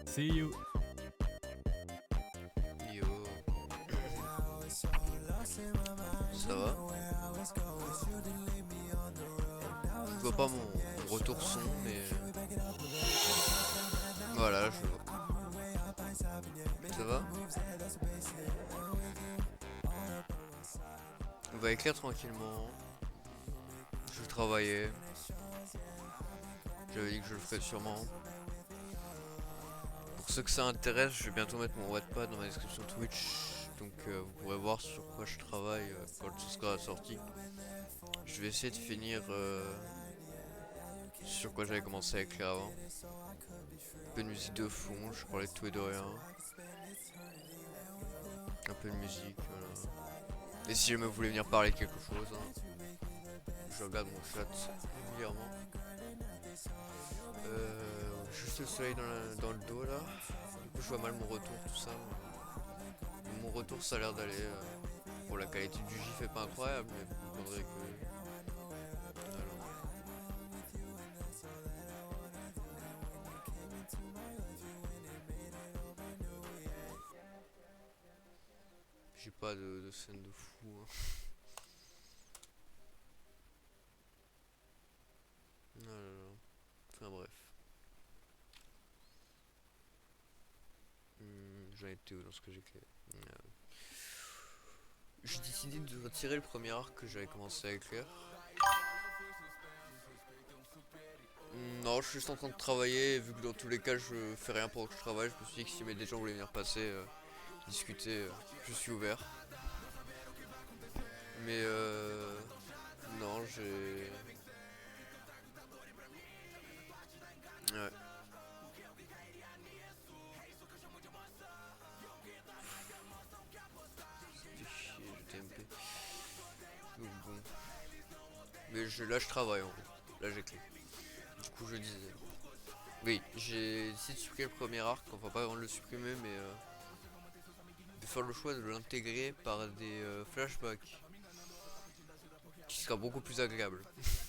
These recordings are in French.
See you. Yo, ça va? Je vois pas mon retour son, mais voilà, je vois. Ça va? On va écrire tranquillement. Je travaillais. J'avais dit que je le ferais sûrement. Pour ceux que ça intéresse, je vais bientôt mettre mon Wattpad dans ma description Twitch. Donc vous pourrez voir sur quoi je travaille quand ce sera sorti. Je vais essayer de finir sur quoi j'avais commencé à écrire avant. Un peu de musique de fond, je parlais de tout et de rien. Un peu de musique, voilà. Et si jamais vous voulez venir parler de quelque chose, hein, je regarde mon chat régulièrement. Juste le soleil dans le dos là. Du coup je vois mal mon retour, tout ça. Mon retour ça a l'air d'aller. Bon, la qualité du GIF est pas incroyable, mais vous comprendrez que. Alors, j'ai pas de scène de fou, hein. Non, non, non. Enfin bref. J'en étais où dans ce que j'écris? J'ai décidé de retirer le premier arc que j'avais commencé à écrire. Non, je suis juste en train de travailler, et vu que dans tous les cas je fais rien pendant que je travaille, je me suis dit que si des gens voulaient venir passer, discuter, je suis ouvert. Mais non, j'ai... Ouais. C'était chier, je TMP. Donc bon. Là je travaille en gros. Là j'écris. Du coup je disais. Oui, j'ai décidé de supprimer le premier arc, enfin pas vraiment de le supprimer, mais de faire le choix de l'intégrer par des flashbacks, qui sera beaucoup plus agréable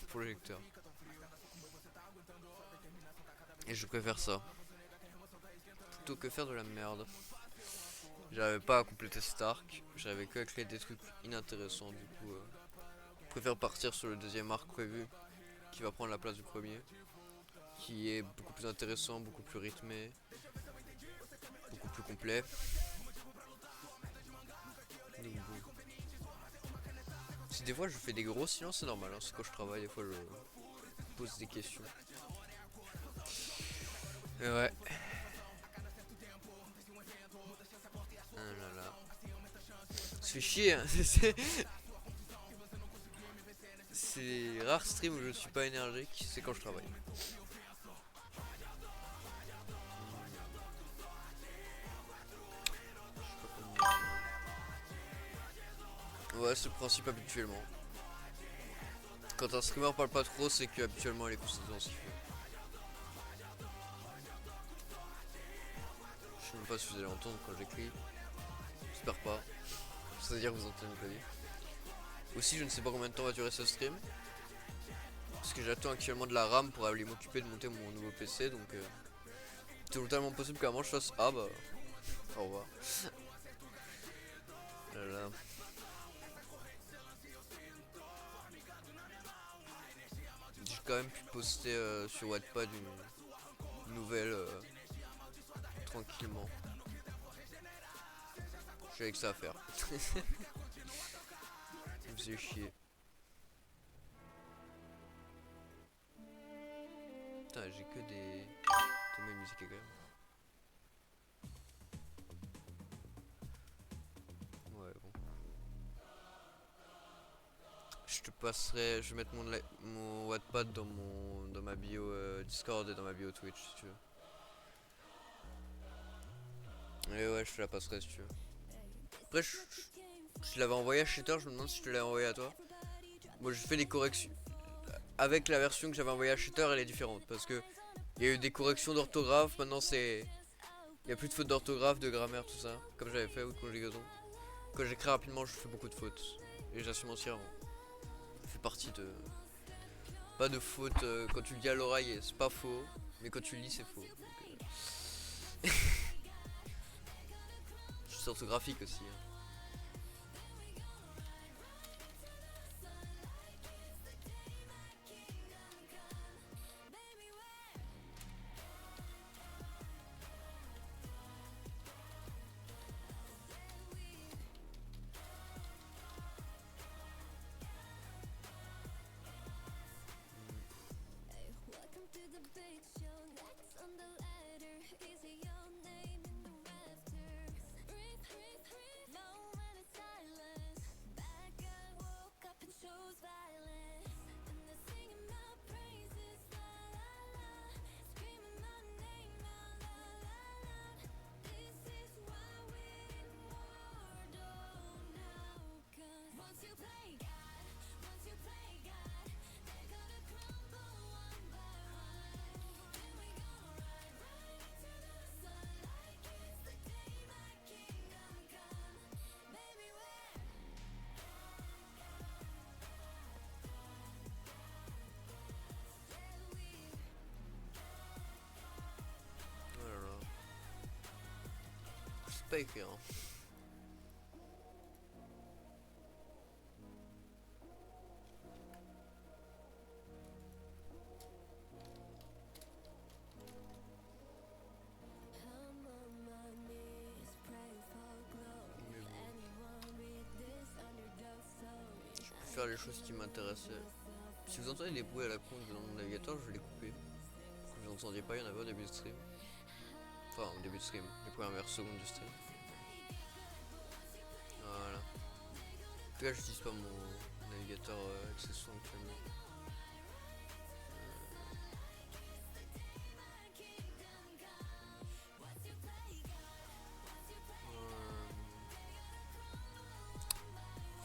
pour le lecteur. Et je préfère ça, plutôt que faire de la merde. J'arrivais pas à compléter cet arc, j'avais que à créer des trucs inintéressants, du coup je préfère partir sur le deuxième arc prévu, qui va prendre la place du premier, qui est beaucoup plus intéressant, beaucoup plus rythmé, beaucoup plus complet. Donc bon. Si des fois je fais des gros silences, c'est normal, hein, c'est quand je travaille, des fois je pose des questions. Et ouais. Ah là là. Ça fait chier, hein. C'est rare stream où je suis pas énergique, c'est quand je travaille. Ouais, c'est le principe habituellement. Quand un streamer parle pas trop, c'est que habituellement il est concentré dans ce qu'il fait. Je sais même pas si vous allez entendre quand j'écris. J'espère pas. C'est-à-dire que vous entendez le clavier. Aussi, je ne sais pas combien de temps va durer ce stream. Parce que j'attends actuellement de la RAM pour aller m'occuper de monter mon nouveau PC. Donc, c'est totalement possible qu'à un moment je fasse. Ah bah, au revoir. Là, là. J'ai quand même pu poster sur Wattpad une nouvelle tranquillement. J'ai avec ça à faire. Ça me faisait chier. Putain, j'ai que des. Putain, ma musique est quand même. Ouais, bon. Je te passerai. Je vais mettre mon Wattpad dans ma bio Discord et dans ma bio Twitch si tu veux. Et ouais, je te la passerai si tu veux. Après, je l'avais envoyé à Shitter, je me demande si je te l'ai envoyé à toi. Moi, je fais des corrections. Avec la version que j'avais envoyée à Shitter, elle est différente. Parce que il y a eu des corrections d'orthographe, maintenant c'est. Il n'y a plus de fautes d'orthographe, de grammaire, tout ça. Comme j'avais fait au conjugaison. Quand j'écris rapidement, je fais beaucoup de fautes. Et j'assume entièrement. Ça fait partie de. Pas de faute quand tu le dis à l'oreille, c'est pas faux. Mais quand tu le lis, c'est faux. Donc, Je suis orthographique aussi. Hein. Oh là là. Je sais pas écrire. Hein. Faire les choses qui m'intéressaient. Si vous entendez des bruits à la con dans mon navigateur, je vais les couper. Parce que vous n'entendiez pas, il y en avait au début du stream. Enfin, au début du stream, les premières secondes du stream. Voilà. En tout cas, j'utilise pas mon navigateur accessoire actuellement.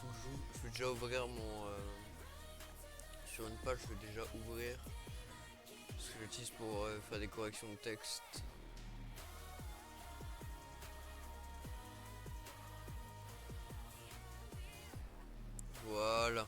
Faut que je vais déjà ouvrir mon... sur une page, je vais déjà ouvrir ce que j'utilise pour faire des corrections de texte. Voilà.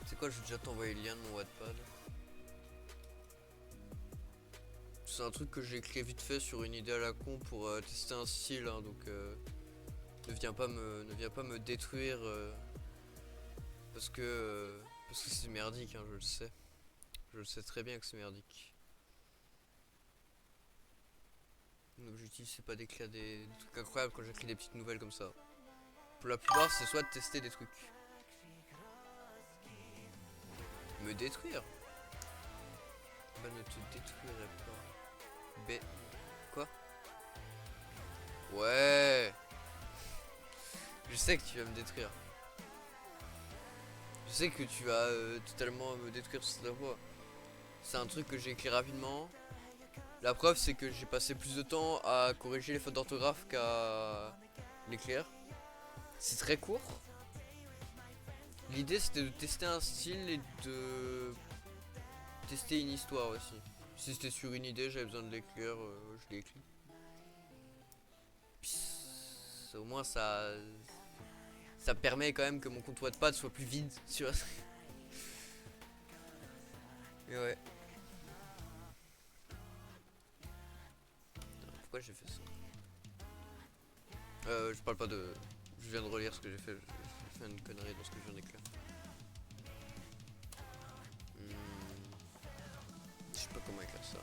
C'est quoi, je vais déjà t'envoyer le lien de mon Wattpad. C'est un truc que j'ai écrit vite fait sur une idée à la con pour tester un style, hein, donc ne viens pas me détruire parce que c'est merdique, hein, je le sais. Je le sais très bien que c'est merdique. Mon objectif c'est pas d'écrire des trucs incroyables quand j'écris des petites nouvelles comme ça. Pour la plupart c'est soit de tester des trucs. Me détruire? Bah ne te détruirai pas. B. Quoi? Ouais. Je sais que tu vas me détruire. Je sais que tu vas totalement me détruire sur ta voix. C'est un truc que j'ai écrit rapidement. La preuve c'est que j'ai passé plus de temps à corriger les fautes d'orthographe qu'à l'écrire. C'est très court. L'idée c'était de tester un style et de tester une histoire aussi. Si c'était sur une idée, j'avais besoin de l'écrire, je l'ai écrit. Puis, au moins ça permet quand même que mon compte Wattpad soit plus vide, tu vois. Et ouais. Putain, pourquoi j'ai fait ça? Je parle pas de... Je viens de relire ce que j'ai fait. J'ai fait une connerie dans ce que je viens d'écrire. Je sais pas comment écrire ça.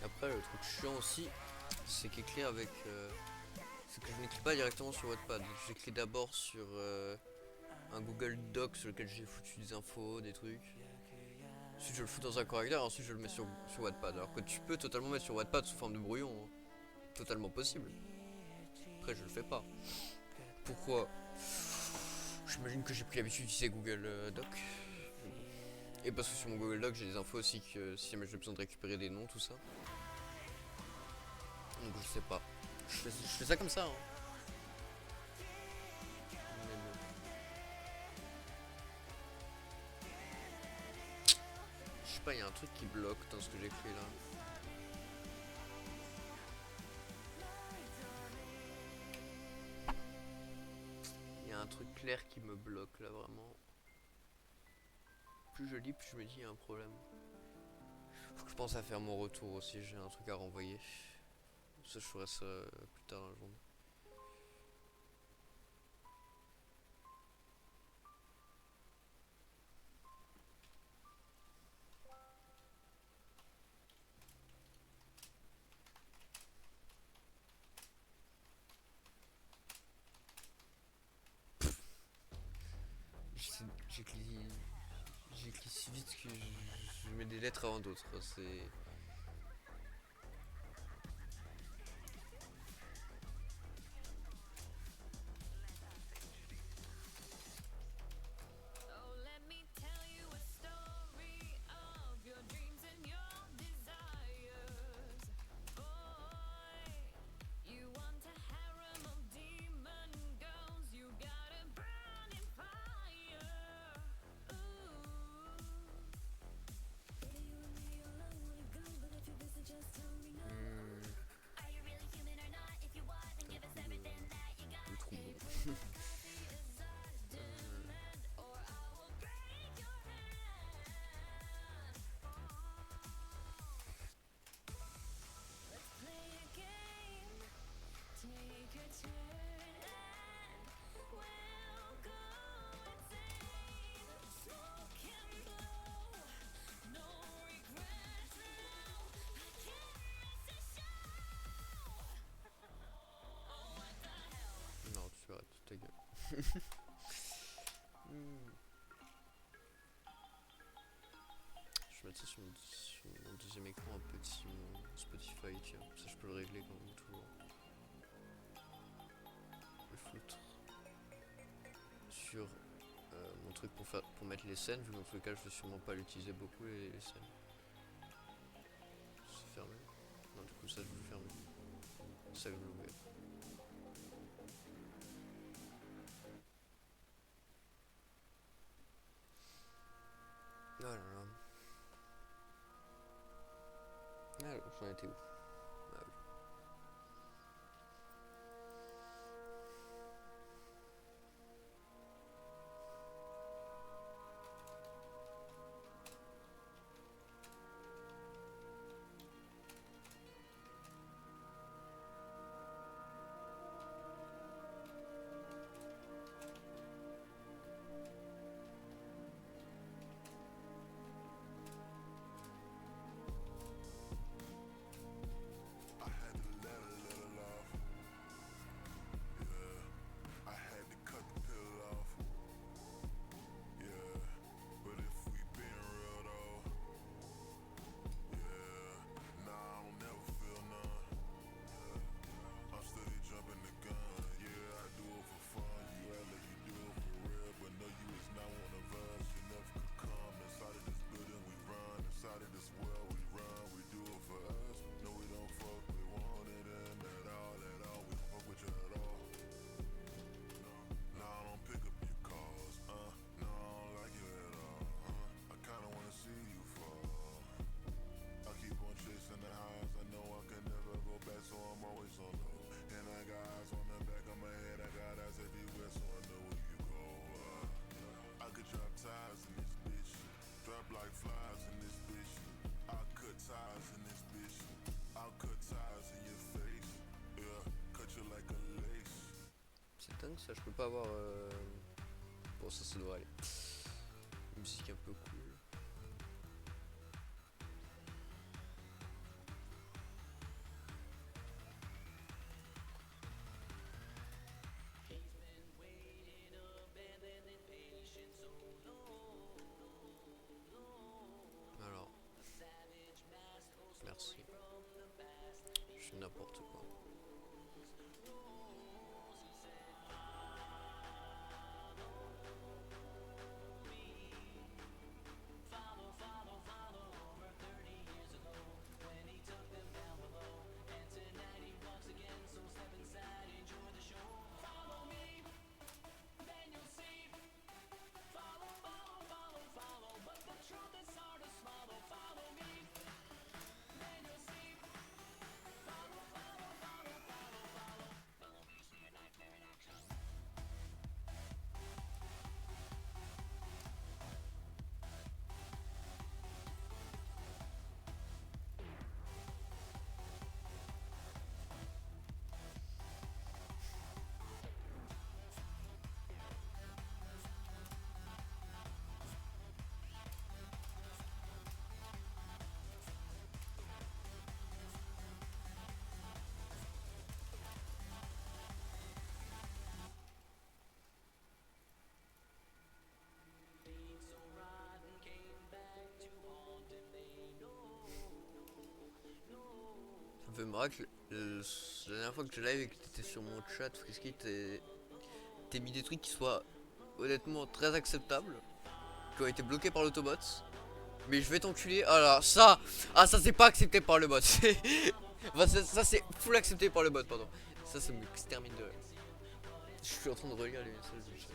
Après, le truc chiant aussi, c'est qu'écrire avec. C'est que je n'écris pas directement sur Wattpad. J'écris d'abord sur un Google Doc sur lequel j'ai foutu des infos, des trucs. Ensuite, je le fous dans un correcteur, ensuite, je le mets sur Wattpad. Alors que tu peux totalement mettre sur Wattpad sous forme de brouillon. Hein. Totalement possible. Après, je le fais pas. Pourquoi? J'imagine que j'ai pris l'habitude d'utiliser Google Doc. Et parce que sur mon Google Doc, j'ai des infos aussi que si jamais j'ai besoin de récupérer des noms, tout ça. Donc, je sais pas. Je fais ça comme ça. Hein. Mais bon. Je sais pas, il y a un truc qui bloque dans ce que j'écris là. Il y a un truc clair qui me bloque là vraiment. Plus je lis, plus je me dis il y a un problème. Faut que je pense à faire mon retour aussi, j'ai un truc à renvoyer. Ça, je ferai ça plus tard dans la journée. J'écris si vite que je mets des lettres avant d'autres. C'est. Le trou. Non, tu arrêtes ta gueule. Je vais mettre ça sur mon deuxième écran un petit mon Spotify, tiens. Ça, je peux le régler quand même toujours. Le foutre sur mon truc pour mettre les scènes, vu que dans tous les cas, je vais sûrement pas l'utiliser beaucoup les scènes. C'est fermé. Non, du coup, ça, je vais le fermer. Ça, je vais l'ouvrir. Oh là là. Alors, j'en étais où? Ah oui. C'est dingue ça, je peux pas avoir. Bon, ça devrait aller. Musique un peu cool. Merci. Je fais n'importe quoi. Ça me fait marrer que la dernière fois que je live et que t'étais sur mon chat, Frisky, t'es mis des trucs qui soient honnêtement très acceptables, qui ont été bloqués par l'autobot. Mais je vais t'enculer. Alors ça, ah ça c'est pas accepté par le bot. Enfin, ça c'est full accepté par le bot, pardon. Ça m'extermine de. Je suis en train de relire les messages du chat.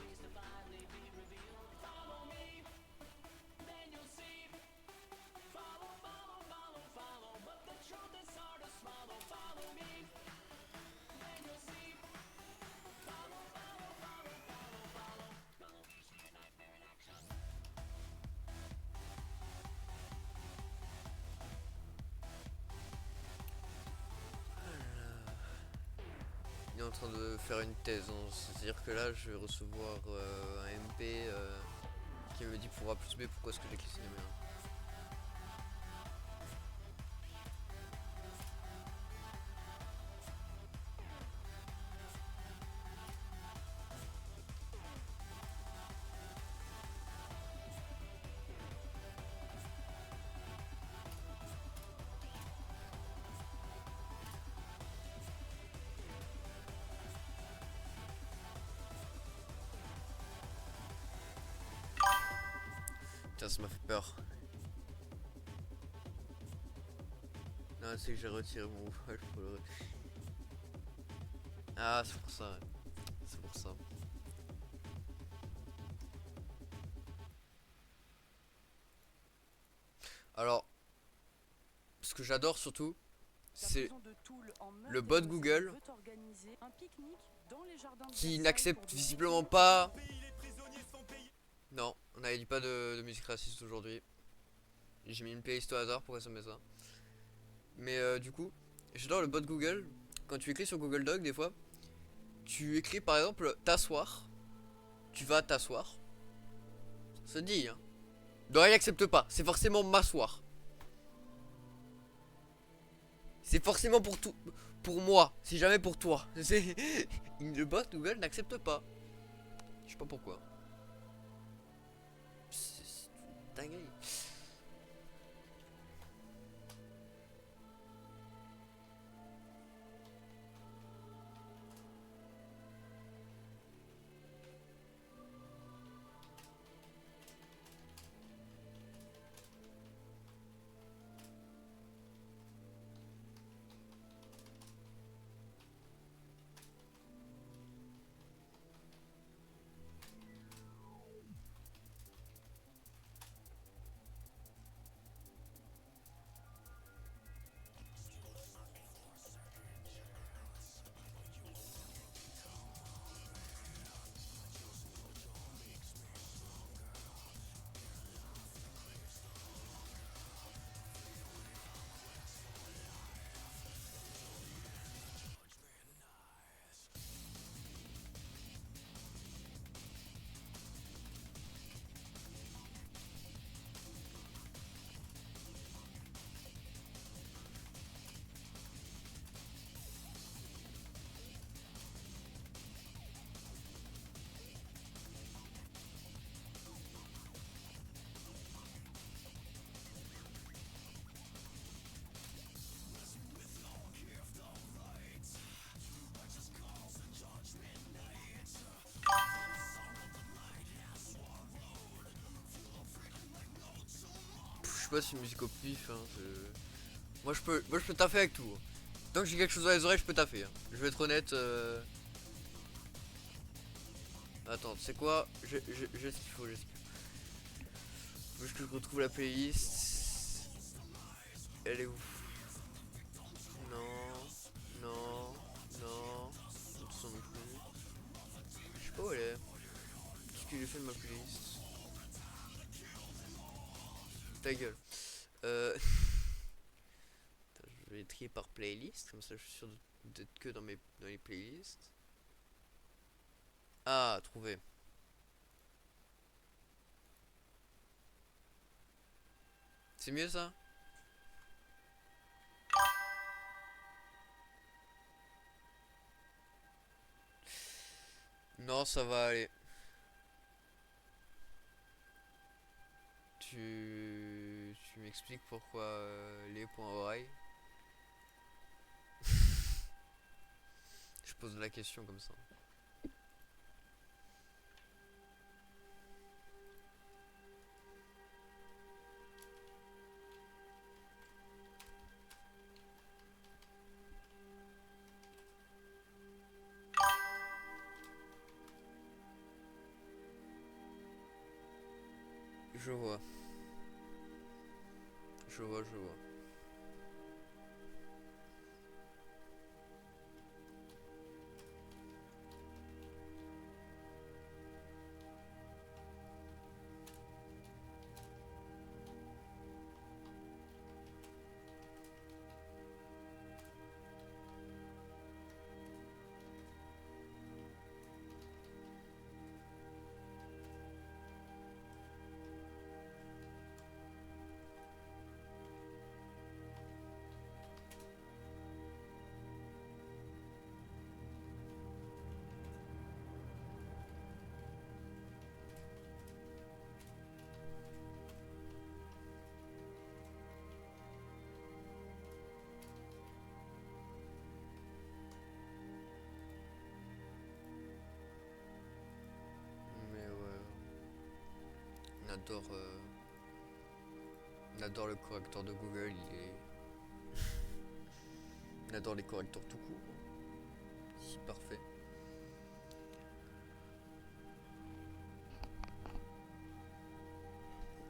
Il est en train de faire une thèse, hein. C'est-à-dire que là je vais recevoir un MP qui me dit pour A plus B pourquoi est-ce que j'ai cliqué numéro 1. Putain, ça m'a fait peur. Non, c'est que j'ai retiré mon ouvrage pour le. Ah, c'est pour ça. C'est pour ça. Alors, ce que j'adore surtout, c'est le bot Google qui n'accepte visiblement pas. Non, on n'avait dit pas de musique raciste aujourd'hui. J'ai mis une playlist au hasard, pourquoi ça me met ça. Mais du coup, j'adore le bot Google. Quand tu écris sur Google Doc, des fois, tu écris par exemple t'asseoir. Tu vas t'asseoir. Ça dit, hein. Non, il accepte pas. C'est forcément m'asseoir. C'est forcément pour tout. Pour moi, c'est jamais pour toi. Le bot Google n'accepte pas. Je sais pas pourquoi. C'est dingue. suis pas si musique au pif, hein, moi je peux taffer avec tout. Tant que j'ai quelque chose dans les oreilles, je peux taffer. Hein. Je vais être honnête. Attends, c'est quoi? J'ai ce qu'il faut, j'ai ce qu'il faut. Faut que je retrouve la playlist. Elle est où? Non, non, non. Tout ça non plus. Je sais pas où elle est. Qu'est-ce que j'ai fait de ma playlist? Ta gueule. Attends, je vais trier par playlist, comme ça je suis sûr d'être que dans les playlists. Ah, trouvé. C'est mieux ça? Non, ça va aller. Tu m'expliques pourquoi les points oreilles? Je pose la question comme ça. Je vois. Je vois, je vois. Mais ouais, on adore le correcteur de Google, on adore les correcteurs tout court. Si parfait.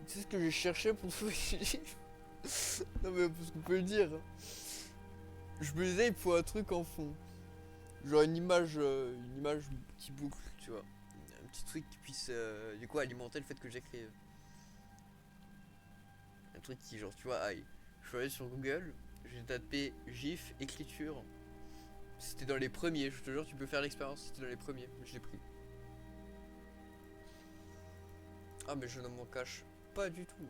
Tu sais ce que j'ai cherché pour trouver ce livre? Non mais parce qu'on peut le dire. Je me disais il faut un truc en fond. Genre une image qui boucle, tu vois. Un petit truc qui puisse du coup alimenter le fait que j'écrive. Un truc qui genre tu vois aïe. Je suis allé sur Google, j'ai tapé GIF écriture. C'était dans les premiers, je te jure tu peux faire l'expérience, c'était dans les premiers, je l'ai pris. Ah mais je ne m'en cache pas du tout.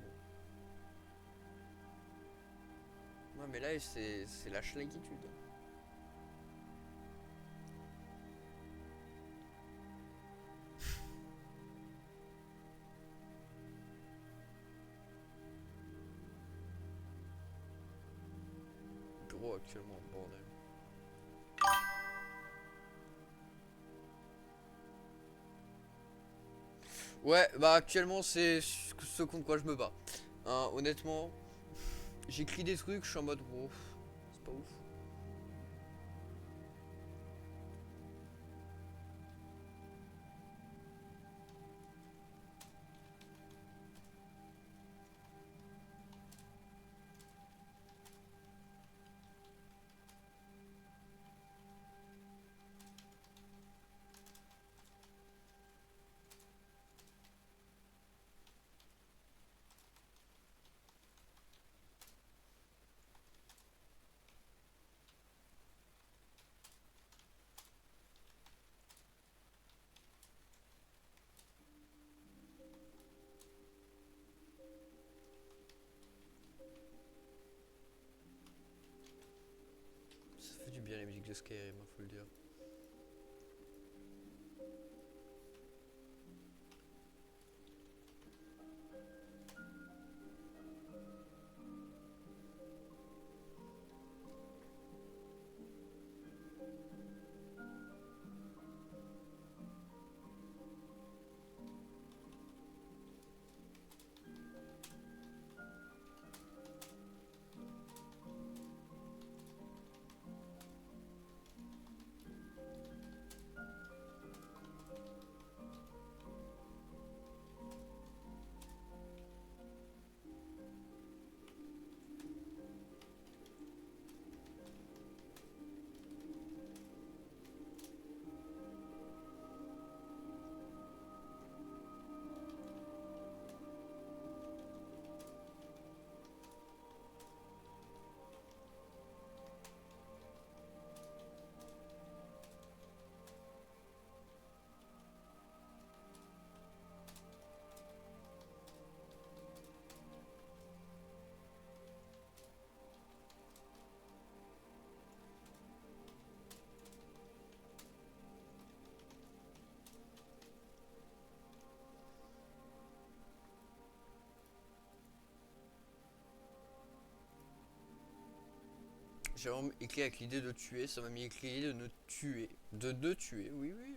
Ouais mais là c'est la schlinguitude. Bureau actuellement, bordel. Ouais, bah actuellement c'est ce contre quoi je me bats. Hein, honnêtement, j'écris des trucs, je suis en mode wow, c'est pas ouf. Ça fait du bien les musiques de Skyrim, hein, faut le dire. J'ai vraiment écrit avec l'idée de tuer, ça m'a mis avec l'idée de ne tuer. De ne tuer, oui, oui.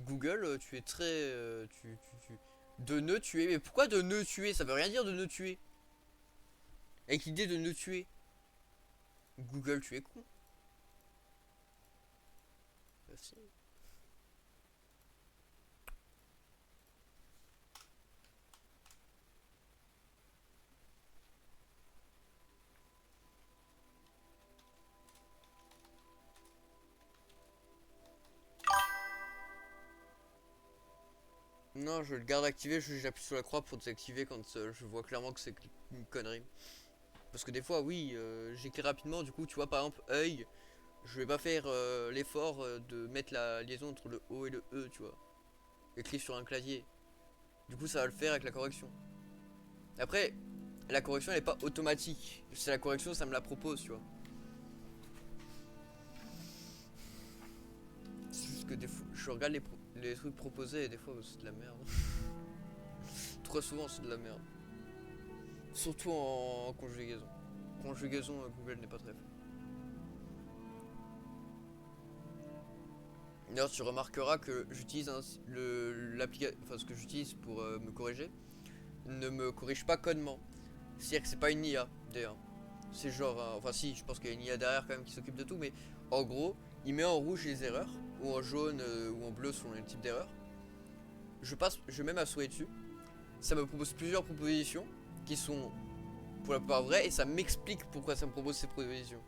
Google, tu es très. De ne tuer. Mais pourquoi de ne tuer? Ça veut rien dire de ne tuer. Avec l'idée de ne tuer. Google, tu es con. Merci. Non, je le garde activé, j'appuie sur la croix pour désactiver quand je vois clairement que c'est une connerie. Parce que des fois, oui, j'écris rapidement, du coup, tu vois, par exemple, œil, je vais pas faire l'effort de mettre la liaison entre le O et le E, tu vois. Écrit sur un clavier. Du coup, ça va le faire avec la correction. Après, la correction, elle est pas automatique. C'est la correction, ça me la propose, tu vois. C'est juste que des fois, je regarde les trucs proposés et des fois, c'est de la merde. Trop souvent, c'est de la merde. Surtout en conjugaison. Conjugaison, Google n'est pas très fort. D'ailleurs, tu remarqueras que j'utilise l'application, enfin ce que j'utilise pour me corriger, ne me corrige pas codement. C'est-à-dire que c'est pas une IA d'ailleurs. C'est genre, enfin si, je pense qu'il y a une IA derrière quand même qui s'occupe de tout, mais en gros, il met en rouge les erreurs, ou en jaune ou en bleu selon les types d'erreurs. Je mets ma souris dessus. Ça me propose plusieurs propositions qui sont pour la plupart vraies et ça m'explique pourquoi ça me propose ces propositions.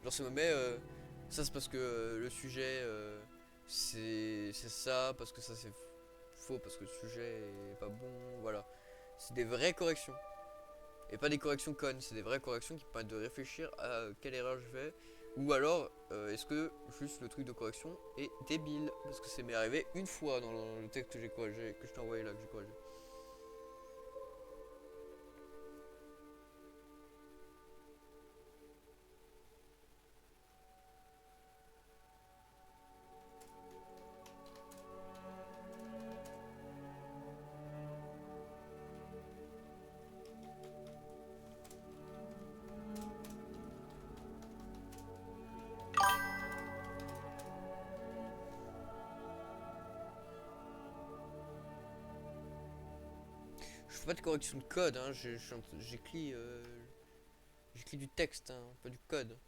Genre ça me met, ça c'est parce que le sujet c'est ça, parce que ça c'est faux, parce que le sujet est pas bon, voilà. C'est des vraies corrections. Et pas des corrections connes, c'est des vraies corrections qui permettent de réfléchir à quelle erreur je fais. Ou alors, est-ce que juste le truc de correction est débile? Parce que c'est m'est arrivé une fois dans le texte que j'ai corrigé, que je t'ai envoyé là, que j'ai corrigé. Je fais pas de correction de code, hein, j'écris du texte, hein, pas du code.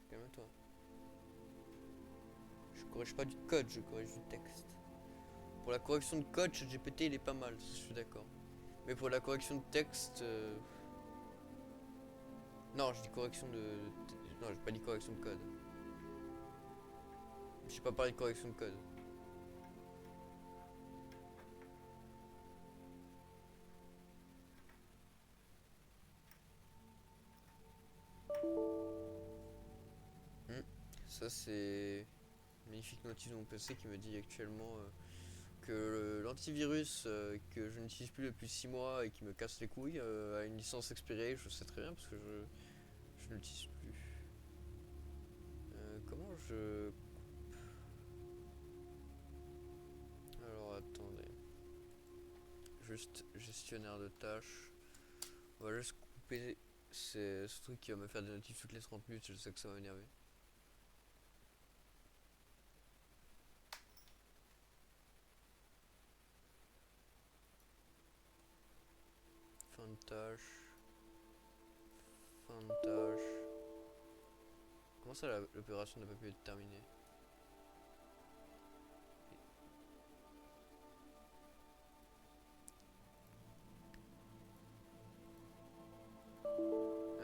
Calme-toi. Je corrige pas du code, je corrige du texte. Pour la correction de code, ChatGPT il est pas mal, je suis d'accord. Mais pour la correction de texte. Non, je dis correction de. Non, j'ai pas dit correction de code. J'ai pas parlé de correction de code. Hmm. Ça, c'est. Magnifique notice de mon PC qui me dit actuellement que l'antivirus que je n'utilise plus depuis 6 mois et qui me casse les couilles a une licence expirée. Je sais très bien parce que je ne l'utilise plus. Comment je. Alors attendez. Juste gestionnaire de tâches. On va juste couper ce truc qui va me faire des notifs toutes les 30 minutes. Je sais que ça va m'énerver. Fin de tâche. Fin de tâche. Comment ça l'opération n'a pas pu être terminée?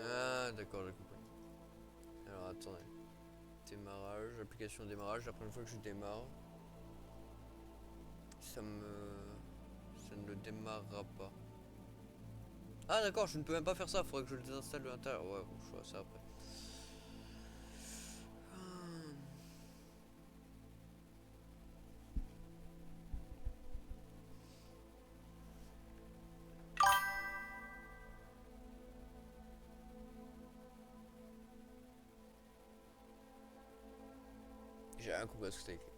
Ah d'accord, j'ai compris. Alors attendez. Démarrage, application de démarrage, la première fois que je démarre, ça ne le démarrera pas. Ah d'accord, je ne peux même pas faire ça, faudrait que je le désinstalle de l'intérieur. Ouais, bon, je ferai ça après. J'ai rien compris à ce que t'as écrit.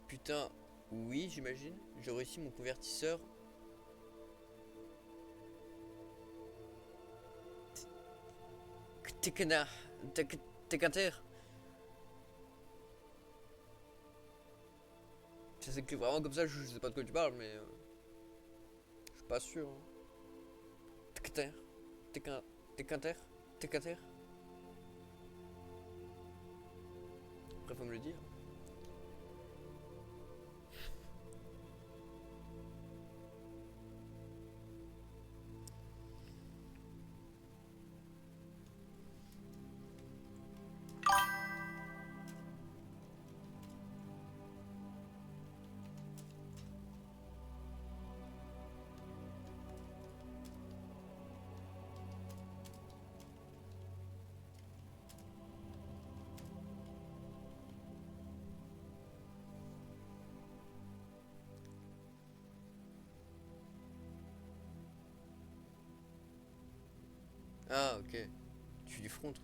Putain, oui, j'imagine. J'ai réussi mon convertisseur. Tekena. Tekanter. Ça s'écrit vraiment comme ça, je sais pas de quoi tu parles, mais je suis pas sûr. Hein. Tekanter. Tekanter. Tekanter. Après, faut me le dire. Ah, ok. Tu fais du front.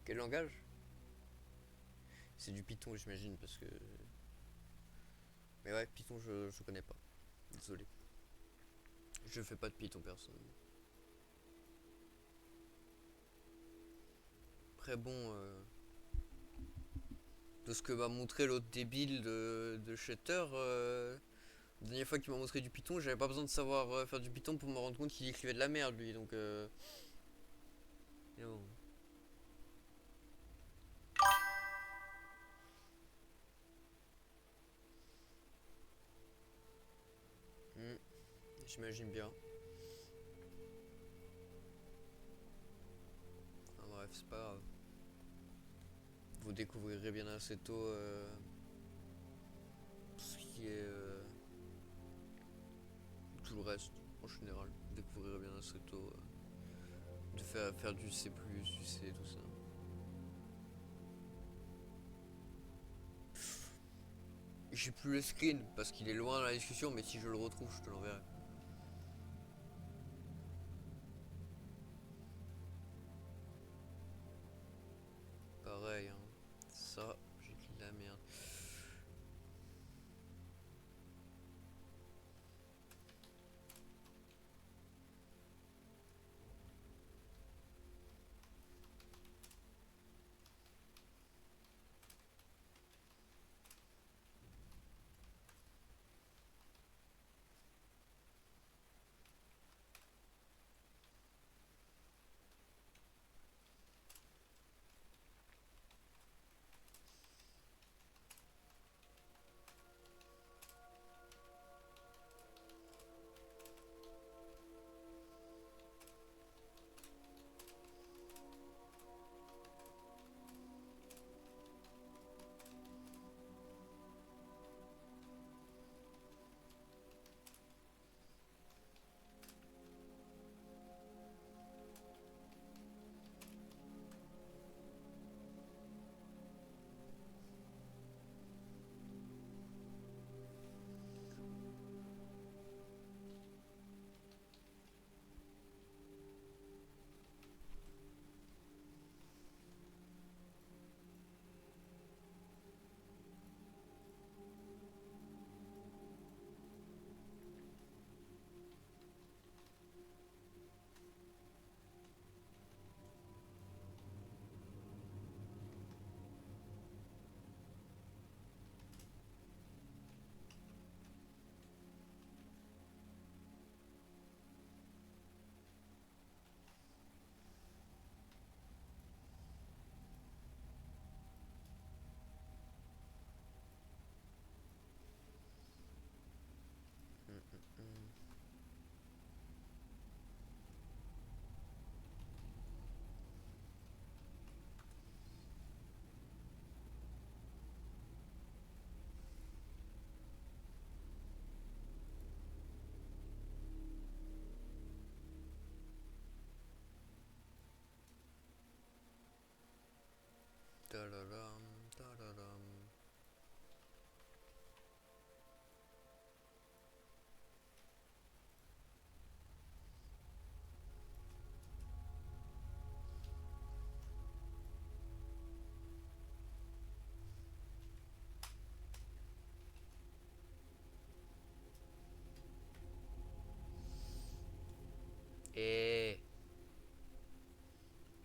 Quel langage? C'est du Python, j'imagine, parce que. Mais ouais, Python, je connais pas. Désolé. Je fais pas de Python personnellement. Après, bon. De ce que m'a montré l'autre débile de Shutter, la dernière fois qu'il m'a montré du Python, j'avais pas besoin de savoir faire du Python pour me rendre compte qu'il écrivait de la merde, lui. Donc. Et bon. Hmm, j'imagine bien. Ah, bref, c'est pas grave. Vous découvrirez bien assez tôt ce qui est. Tout le reste, en général. Vous découvrirez bien assez tôt de faire du C, du C, tout ça. J'ai plus le screen parce qu'il est loin dans la discussion, mais si je le retrouve, je te l'enverrai. Pareil, hein. Ça, j'ai de la merde.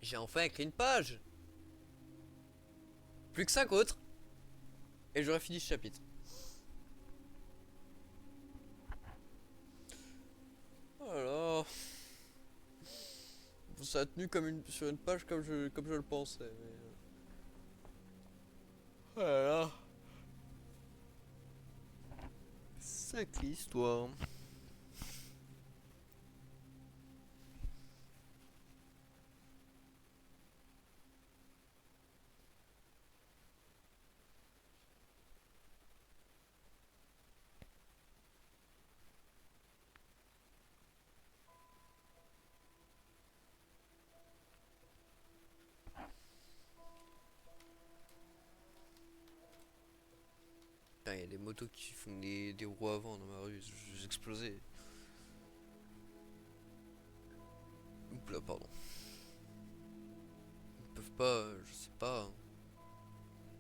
J'ai enfin écrit une page. Plus que 5 autres. Et j'aurais fini ce chapitre. Alors, ça a tenu comme sur une page comme je le pensais. Mais... Voilà. Sacrée histoire. Il y a des motos qui font des roues avant dans ma rue, j'ai explosé. Oups là, pardon. Ils peuvent pas, je sais pas,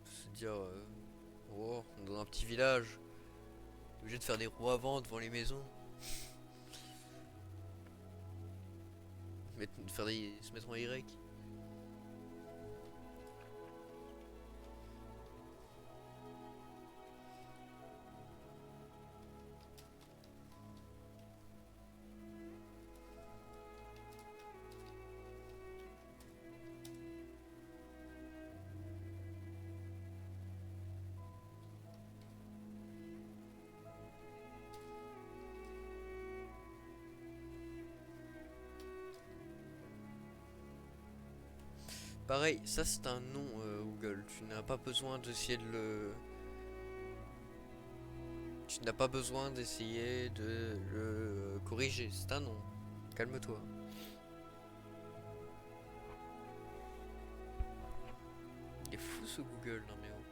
se dire, oh, on est dans un petit village, obligé de faire des roues avant devant les maisons. Se mettre en Y. Pareil, ça c'est un nom Google. Tu n'as pas besoin d'essayer de le. Tu n'as pas besoin d'essayer de le corriger. C'est un nom. Calme-toi. Il est fou ce Google, non mais oh.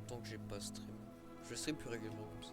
Longtemps que j'ai pas stream. Je stream plus régulièrement comme ça.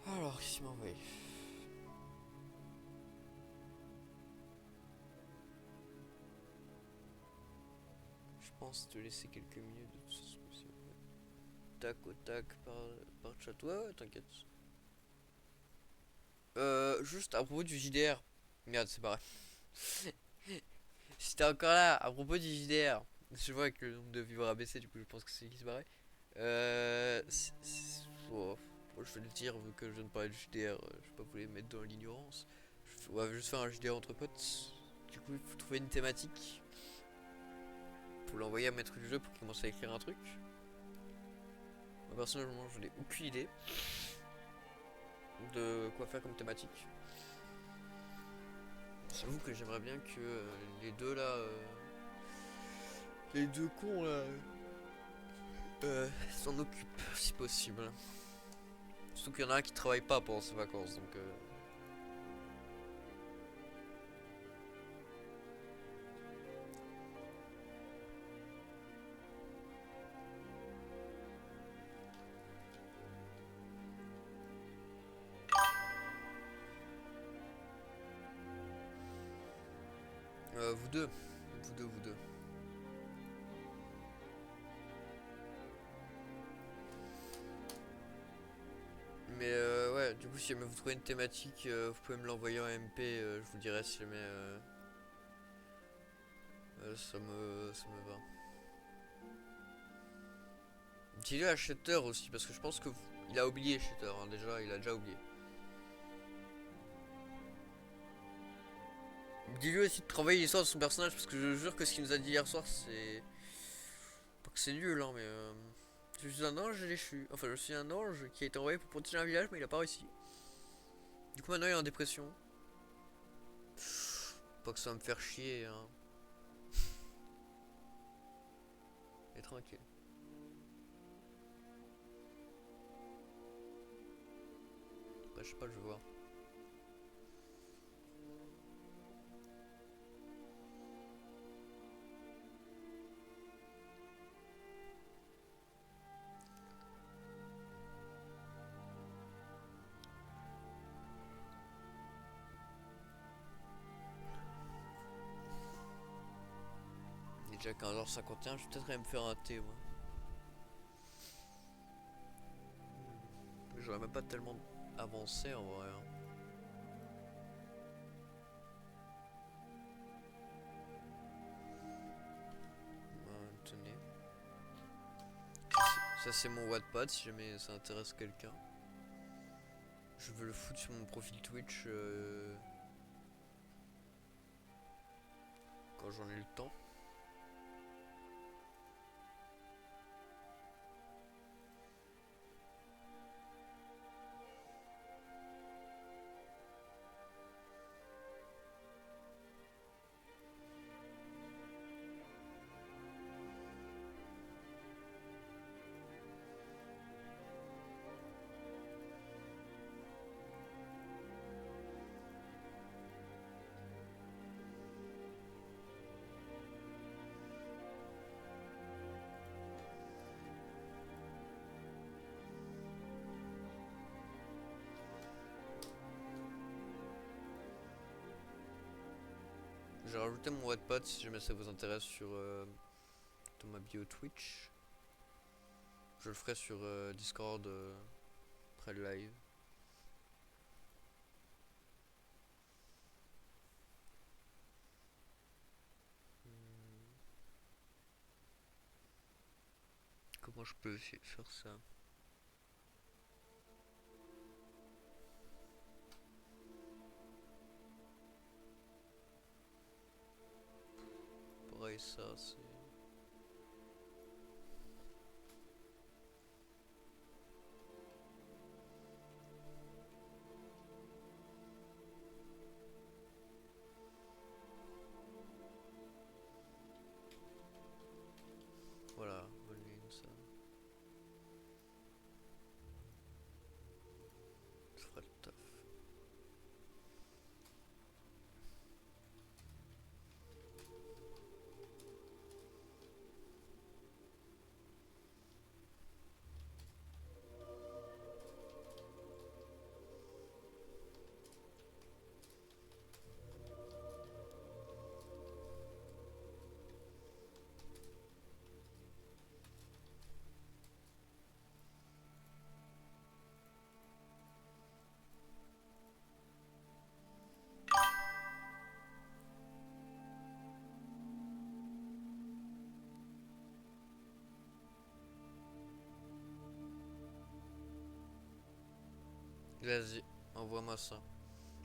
Alors, qu'est-ce qu'il m'a envoyé? Je pense te laisser quelques minutes de toute façon. Tac au tac par chat. Ouais, t'inquiète. Juste à propos du JDR. Merde, c'est pareil. Si t'es encore là, à propos du JDR. Je vois que le nombre de viewers a baissé, du coup je pense que c'est qui se barrait. Oh, je vais le dire vu que je viens de parler du JDR. Je vais pas vous les mettre dans l'ignorance. On va juste faire un JDR entre potes. Du coup, il faut trouver une thématique. pour l'envoyer à maître du jeu pour qu'il commence à écrire un truc. Moi, personnellement, je n'ai aucune idée de quoi faire comme thématique. J'avoue que j'aimerais bien que les deux là, les deux cons là, s'en occupent si possible. Surtout qu'il y en a un qui travaille pas pendant ses vacances, donc. Vous deux. Vous deux. Mais ouais, du coup, si jamais vous trouvez une thématique, vous pouvez me l'envoyer en MP, je vous dirai si jamais ça me va. Dis-le à Shatter aussi, parce que je pense que il a oublié Shatter, hein, déjà, il a déjà oublié. Dis-lui aussi de travailler l'histoire de son personnage, parce que je jure que ce qu'il nous a dit hier soir, c'est. Pas que c'est nul, hein, mais. Je suis un ange déchu. Enfin, je suis un ange qui a été envoyé pour protéger un village, mais il a pas réussi. Du coup, maintenant il est en dépression. Pas que ça va me faire chier, hein. Et tranquille. Bah, je sais pas, je vais voir. Il est déjà 15h51, je vais peut-être aller me faire un thé, moi. J'aurais même pas tellement avancé en vrai, hein. Tenez. Ça c'est mon Wattpad si jamais ça intéresse quelqu'un. Je veux le foutre sur mon profil Twitch quand j'en ai le temps. J'ai rajouté mon Wattpad si jamais ça vous intéresse sur dans ma bio Twitch. Je le ferai sur Discord après le live. Comment je peux faire ça? Pareil, ça c'est. Voilà, bonne ligne ça. Je ferai le taf. Vas-y, envoie-moi ça.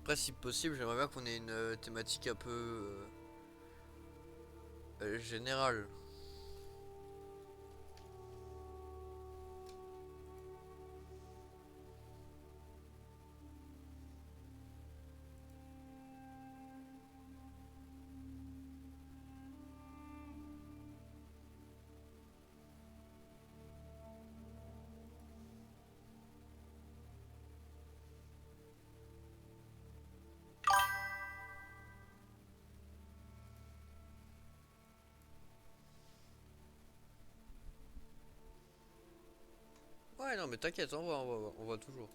Après, si possible, j'aimerais bien qu'on ait une thématique un peu générale. Ouais, non, mais t'inquiète, on voit toujours.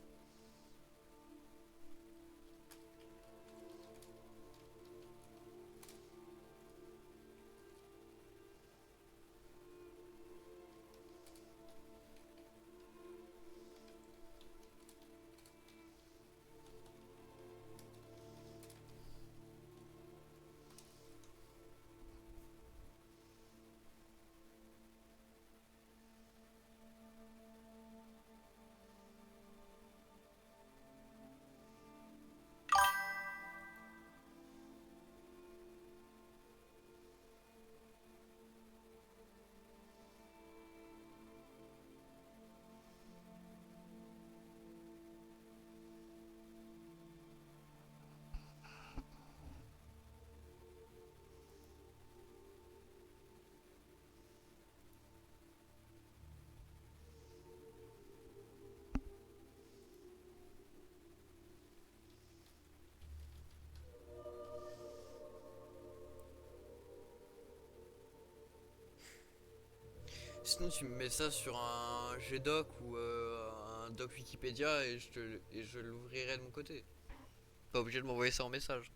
Sinon, tu me mets ça sur un GDoc ou un doc Wikipédia et je l'ouvrirai de mon côté. Pas obligé de m'envoyer ça en message.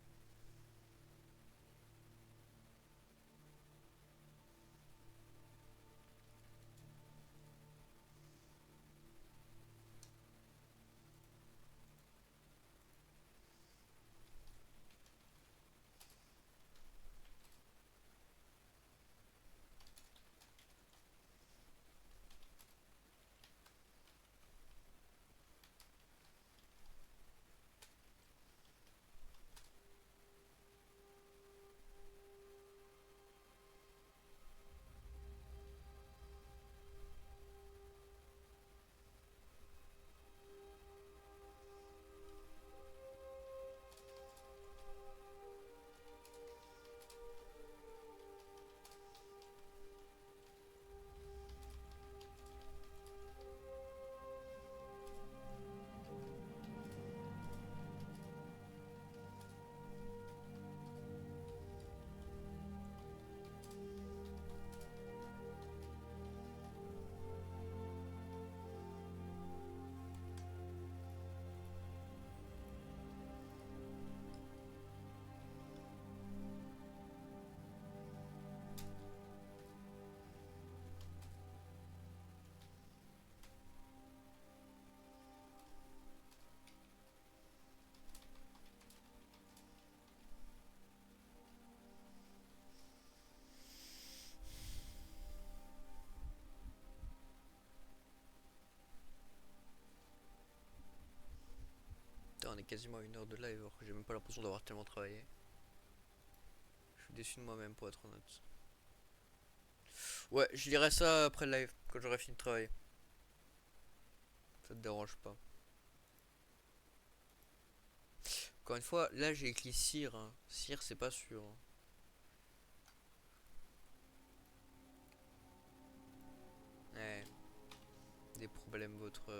Putain, on est quasiment à 1 heure de live alors que j'ai même pas l'impression d'avoir tellement travaillé. Je suis déçu de moi-même pour être honnête. Ouais, je lirai ça après le live, quand j'aurai fini de travailler. Ça te dérange pas. Encore une fois, là j'ai écrit cire, hein. Cire, c'est pas sûr, hein. Ouais, des problèmes votre.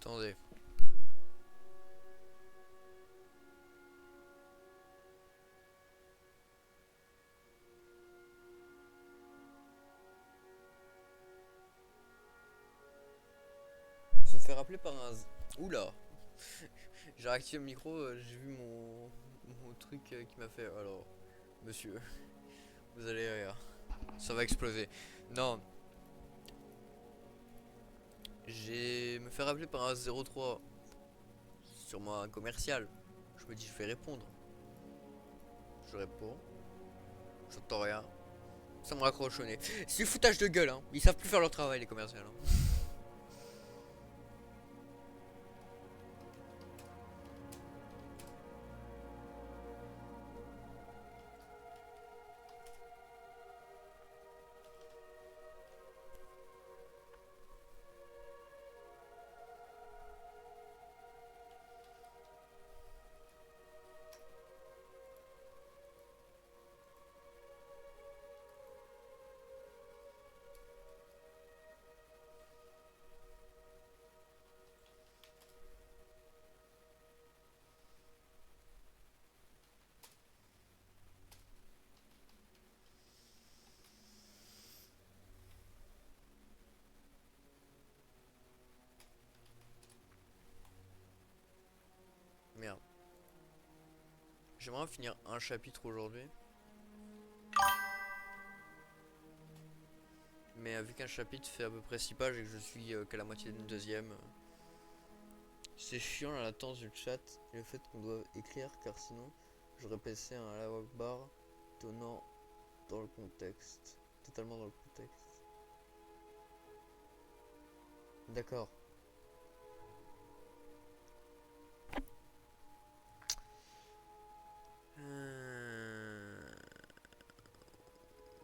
Attendez. Je me fais rappeler par un... Oula. J'ai réactivé le micro, j'ai vu mon truc qui m'a fait... Alors, monsieur, vous allez rire. Ça va exploser. Non. J'ai me fait rappeler par un 03 sur un commercial. Je me dis, je vais répondre. Je réponds. J'entends rien. Ça me raccroche au nez. C'est du foutage de gueule, hein. Ils savent plus faire leur travail, les commerciaux. Hein. Merde. J'aimerais finir un chapitre aujourd'hui. Mais vu qu'un chapitre fait à peu près 6 pages et que je suis qu'à la moitié d'une deuxième, c'est chiant la latence du chat et le fait qu'on doit écrire car sinon j'aurais passé un Allahu Akbar tenant dans le contexte. Totalement dans le contexte. D'accord.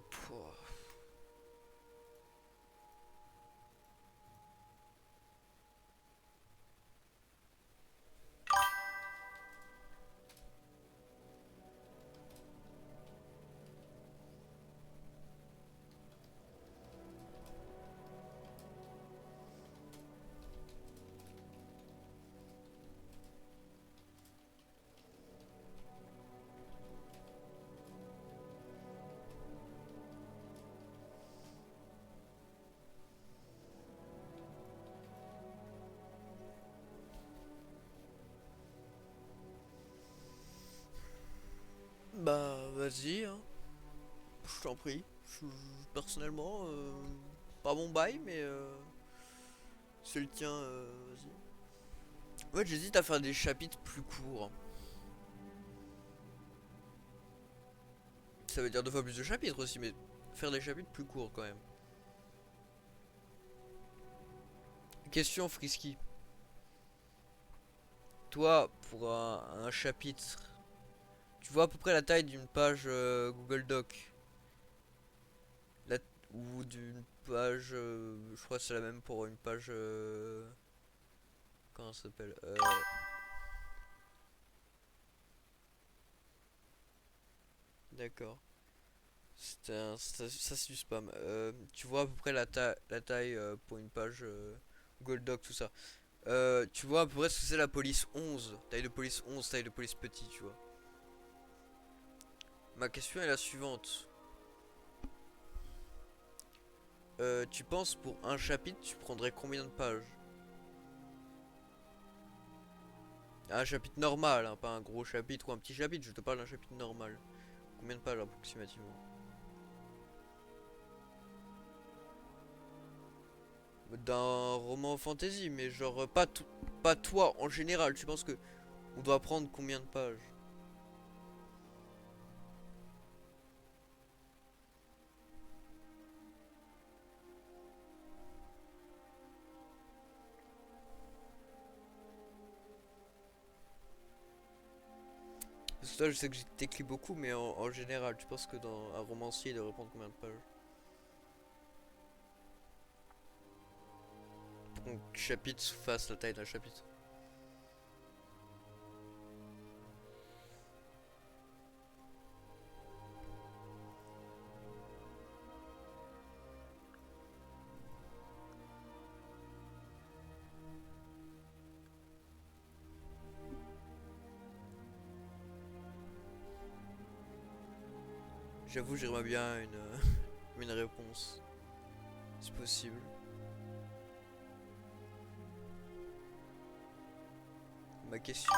Pouah. Bah vas-y, hein. Je t'en prie. Personnellement, pas mon bail, mais c'est le tien, vas-y. En fait, j'hésite à faire des chapitres plus courts. Ça veut dire 2 fois plus de chapitres aussi, mais faire des chapitres plus courts quand même. Question Frisky. Toi, pour un chapitre, tu vois à peu près la taille d'une page Google Doc la- ou d'une page, je crois que c'est la même pour une page, comment ça s'appelle D'accord. Ça c'est du spam. Tu vois à peu près la taille pour une page Google Doc, tout ça. Tu vois à peu près ce que c'est la police 11. Taille de police 11, taille de police petit, tu vois. Ma question est la suivante. Tu penses pour un chapitre, tu prendrais combien de pages? Un chapitre normal, hein, pas un gros chapitre ou un petit chapitre, je te parle d'un chapitre normal. Combien de pages approximativement? D'un roman fantasy, mais genre pas toi en général. Tu penses que on doit prendre combien de pages? Parce que toi, je sais que t'écris beaucoup, mais en général, tu penses que dans un romancier, il devrait prendre combien de pages? Pour qu'un chapitre fasse la taille d'un chapitre. J'avoue, j'aimerais bien une réponse, si possible. Ma question.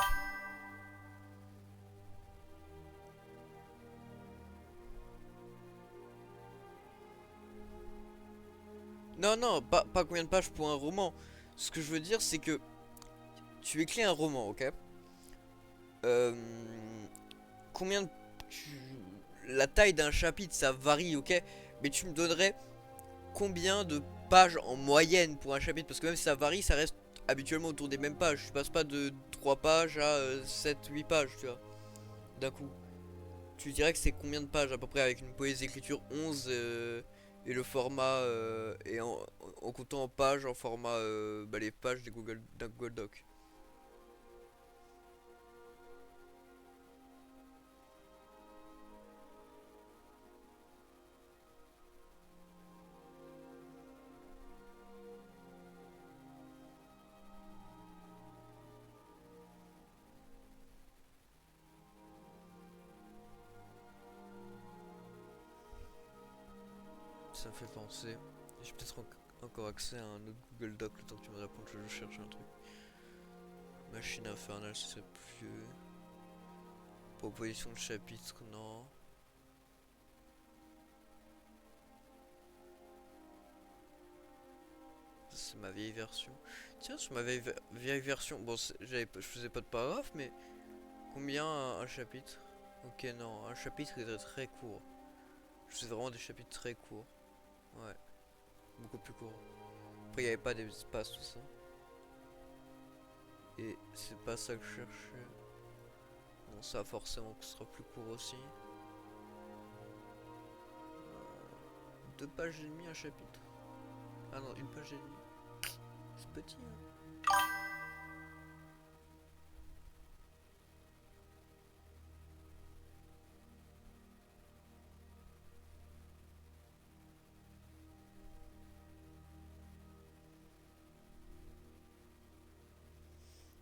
Non, non, pas combien de pages pour un roman. Ce que je veux dire, c'est que tu écris un roman, ok? Euh, combien de... La taille d'un chapitre, ça varie, ok? Mais tu me donnerais combien de pages en moyenne pour un chapitre? Parce que même si ça varie, ça reste habituellement autour des mêmes pages. Je passe pas de 3 pages à 7-8 pages, tu vois, d'un coup. Tu dirais que c'est combien de pages à peu près avec une police d'écriture 11 et le format et en comptant en pages en format bah, les pages des d'un Google Doc. Ça me fait penser. J'ai peut-être encore accès à un autre Google Doc le temps que tu me répondes, je cherche un truc. Machine infernale, ce serait plus. Proposition de chapitre, non. C'est ma vieille version. Tiens, sur ma vieille version, bon, je faisais pas de paragraphe, mais combien un chapitre? Ok, non, un chapitre est très court. Je faisais vraiment des chapitres très courts. Ouais, beaucoup plus courts. Après, il n'y avait pas d'espace, tout ça. Et c'est pas ça que je cherchais. Bon, ça forcément que ce sera plus court aussi. 2 pages et demie un chapitre. Ah non, 1 page et demie. C'est petit, hein.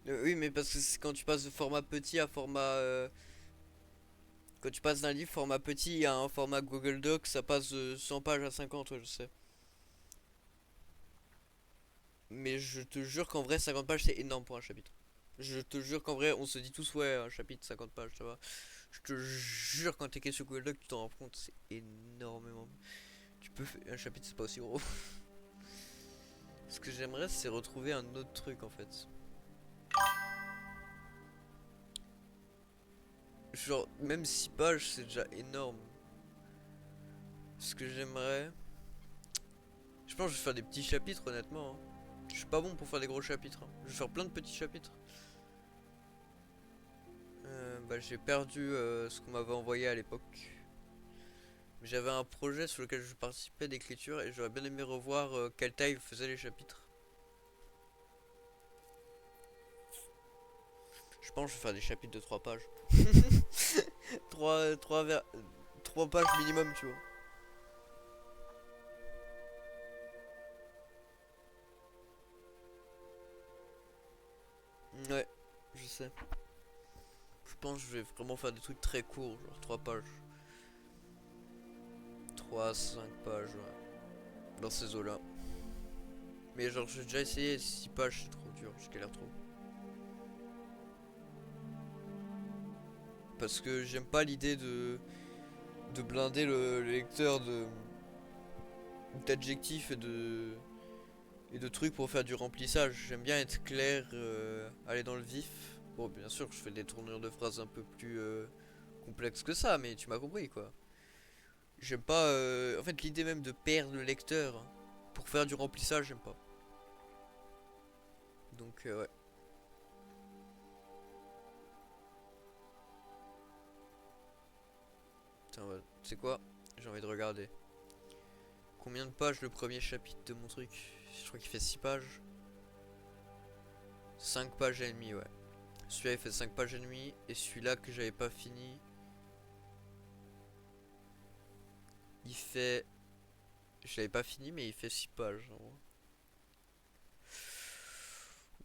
Oui, mais parce que c'est quand tu passes de format petit à format. Quand tu passes d'un livre format petit à un format Google Doc, ça passe de 100 pages à 50, ouais, je sais. Mais je te jure qu'en vrai, 50 pages c'est énorme pour un chapitre. Je te jure qu'en vrai, on se dit tous, ouais, un chapitre 50 pages, ça va. Je te jure, quand t'écris sur Google Doc, tu t'en rends compte, c'est énormément. Un chapitre, c'est pas aussi gros. Ce que j'aimerais, c'est retrouver un autre truc en fait. Genre, même 6 pages, c'est déjà énorme. Ce que j'aimerais. Je pense que je vais faire des petits chapitres, honnêtement, hein. Je suis pas bon pour faire des gros chapitres, hein. Je vais faire plein de petits chapitres. Bah, j'ai perdu ce qu'on m'avait envoyé à l'époque. J'avais un projet sur lequel je participais d'écriture et j'aurais bien aimé revoir quelle taille faisaient les chapitres. Je pense que je vais faire des chapitres de 3 pages. 3 pages minimum, tu vois. Ouais, je sais. Je pense que je vais vraiment faire des trucs très courts, genre 3 pages. 3 à 5 pages, ouais. Dans ces eaux-là. Mais genre, j'ai déjà essayé 6 pages, c'est trop dur, je galère trop. Parce que j'aime pas l'idée de blinder le lecteur d'adjectifs et de trucs pour faire du remplissage. J'aime bien être clair, aller dans le vif. Bon, bien sûr, je fais des tournures de phrases un peu plus complexes que ça, mais tu m'as compris quoi. J'aime pas. En fait, l'idée même de perdre le lecteur pour faire du remplissage, j'aime pas. Donc, ouais. Tiens, tu sais quoi? J'ai envie de regarder. Combien de pages le premier chapitre de mon truc? Je crois qu'il fait 6 pages. 5 pages et demie, ouais. Celui-là il fait 5 pages et demie. Et celui-là que j'avais pas fini, il fait. Je l'avais pas fini, mais il fait 6 pages.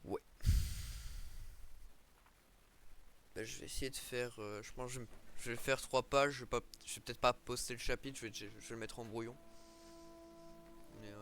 Ouais. Bah, je vais essayer de faire. Je pense que je vais faire 3 pages. Je vais peut-être pas poster le chapitre. Je vais le mettre en brouillon. Mais ouais.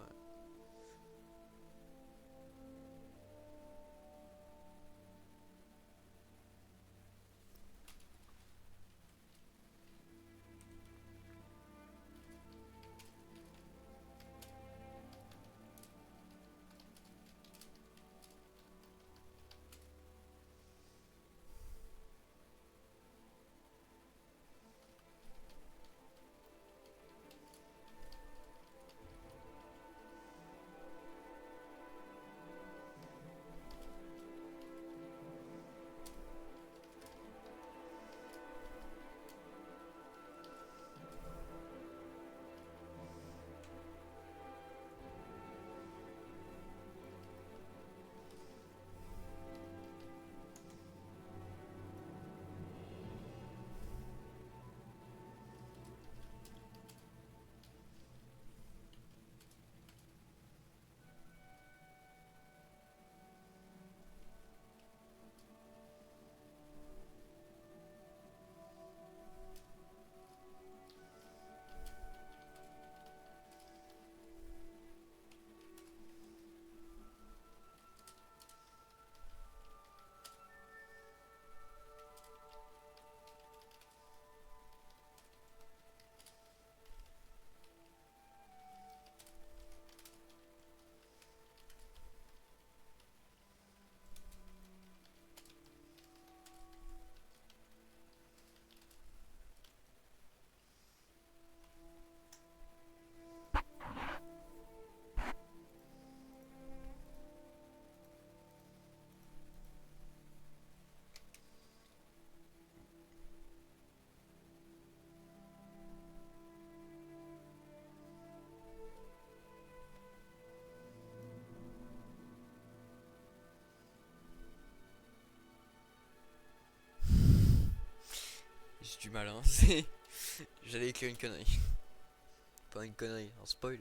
J'ai du mal, hein. J'allais écrire une connerie. Pas une connerie, un spoil.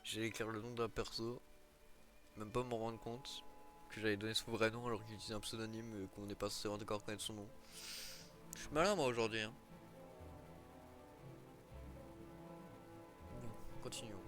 J'allais écrire le nom d'un perso, même pas me rendre compte que j'avais donné son vrai nom alors qu'il utilisait un pseudonyme qu'on n'est pas censé encore connaître son nom. Je suis malin moi aujourd'hui, hein. Bon, continuons.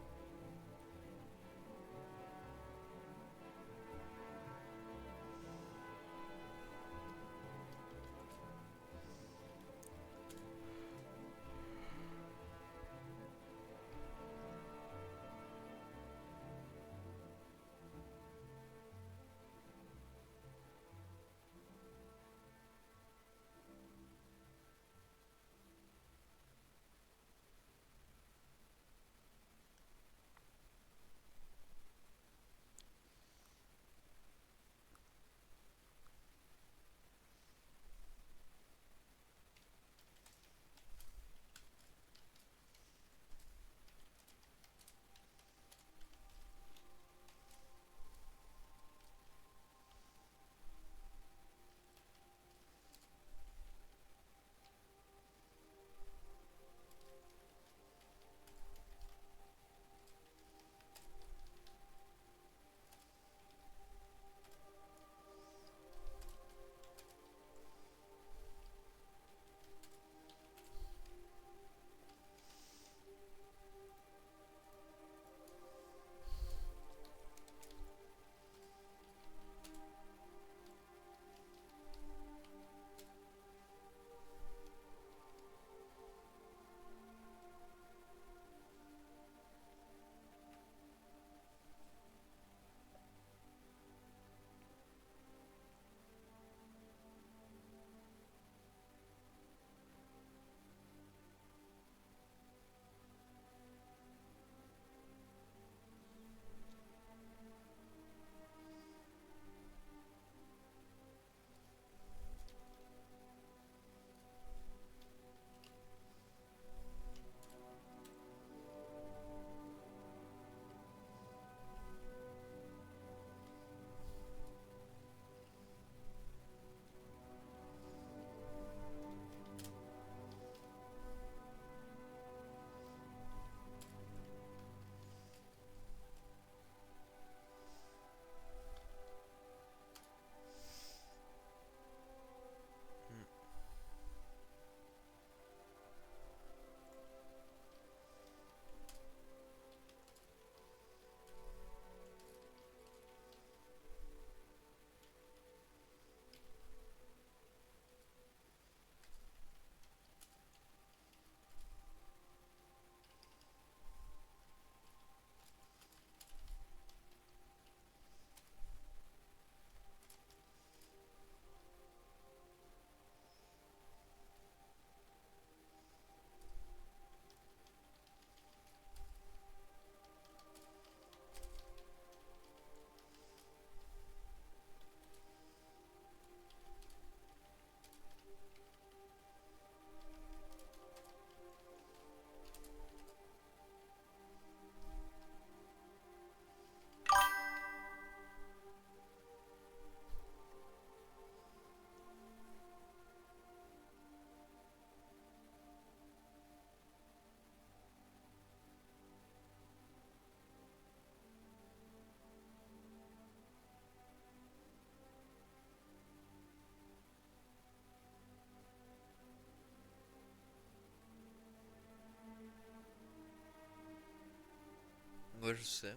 Ouais, je sais.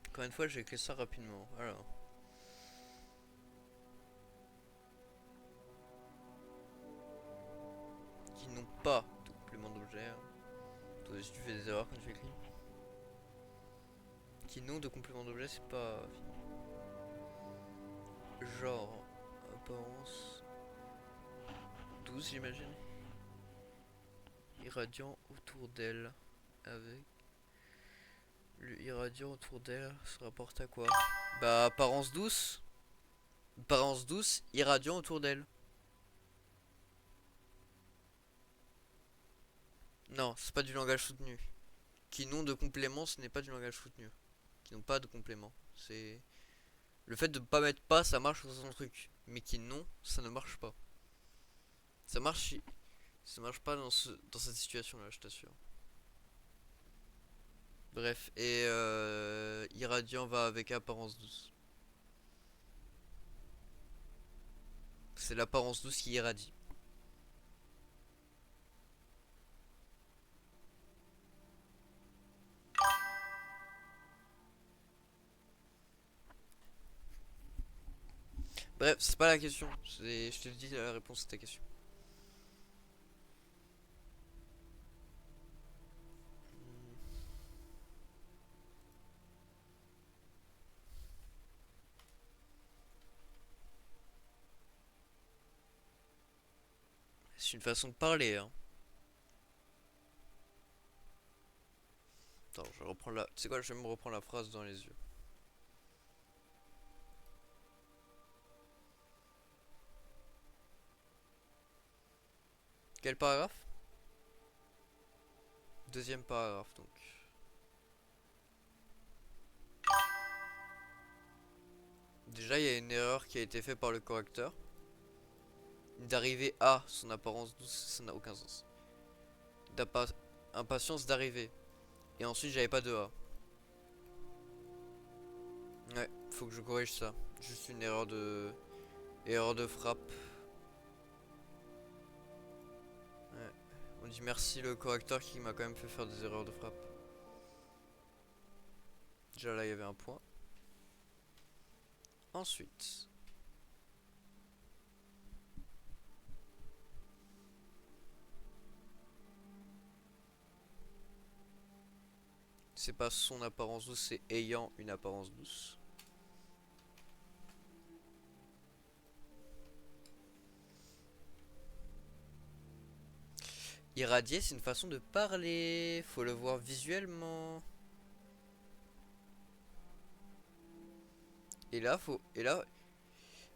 Encore une fois, j'ai écrit ça rapidement. Alors. Qui n'ont pas de complément d'objet. Toi aussi, tu fais des erreurs quand tu écris. Qui n'ont de complément d'objet, c'est pas genre apparence 12, j'imagine. Irradiant autour d'elle. Avec le irradiant autour d'elle se rapporte à quoi? Bah, apparence douce. Apparence douce, irradiant autour d'elle. Non, c'est pas du langage soutenu. Qui n'ont de complément, ce n'est pas du langage soutenu. Qui n'ont pas de complément. C'est. Le fait de ne pas mettre pas, ça marche sur son truc. Mais qui n'ont, ça ne marche pas. Ça marche. Ça marche pas dans cette situation-là, je t'assure. Bref, et irradiant va avec apparence douce. C'est l'apparence douce qui irradie. Bref, c'est pas la question. Je te dis la réponse à ta question. C'est une façon de parler, hein. Attends, je reprends la. Tu sais quoi, je vais me reprendre la phrase dans les yeux. Quel paragraphe? Deuxième paragraphe, donc. Déjà, il y a une erreur qui a été faite par le correcteur. D'arriver à son apparence douce, ça n'a aucun sens. Impatience d'arriver. Et ensuite, j'avais pas de A. Ouais, faut que je corrige ça. Juste une erreur de. Erreur de frappe. Ouais. On dit merci le correcteur qui m'a quand même fait faire des erreurs de frappe. Déjà là, il y avait un point. Ensuite. C'est pas son apparence douce, c'est ayant une apparence douce. Irradier, c'est une façon de parler. Faut le voir visuellement. Et là,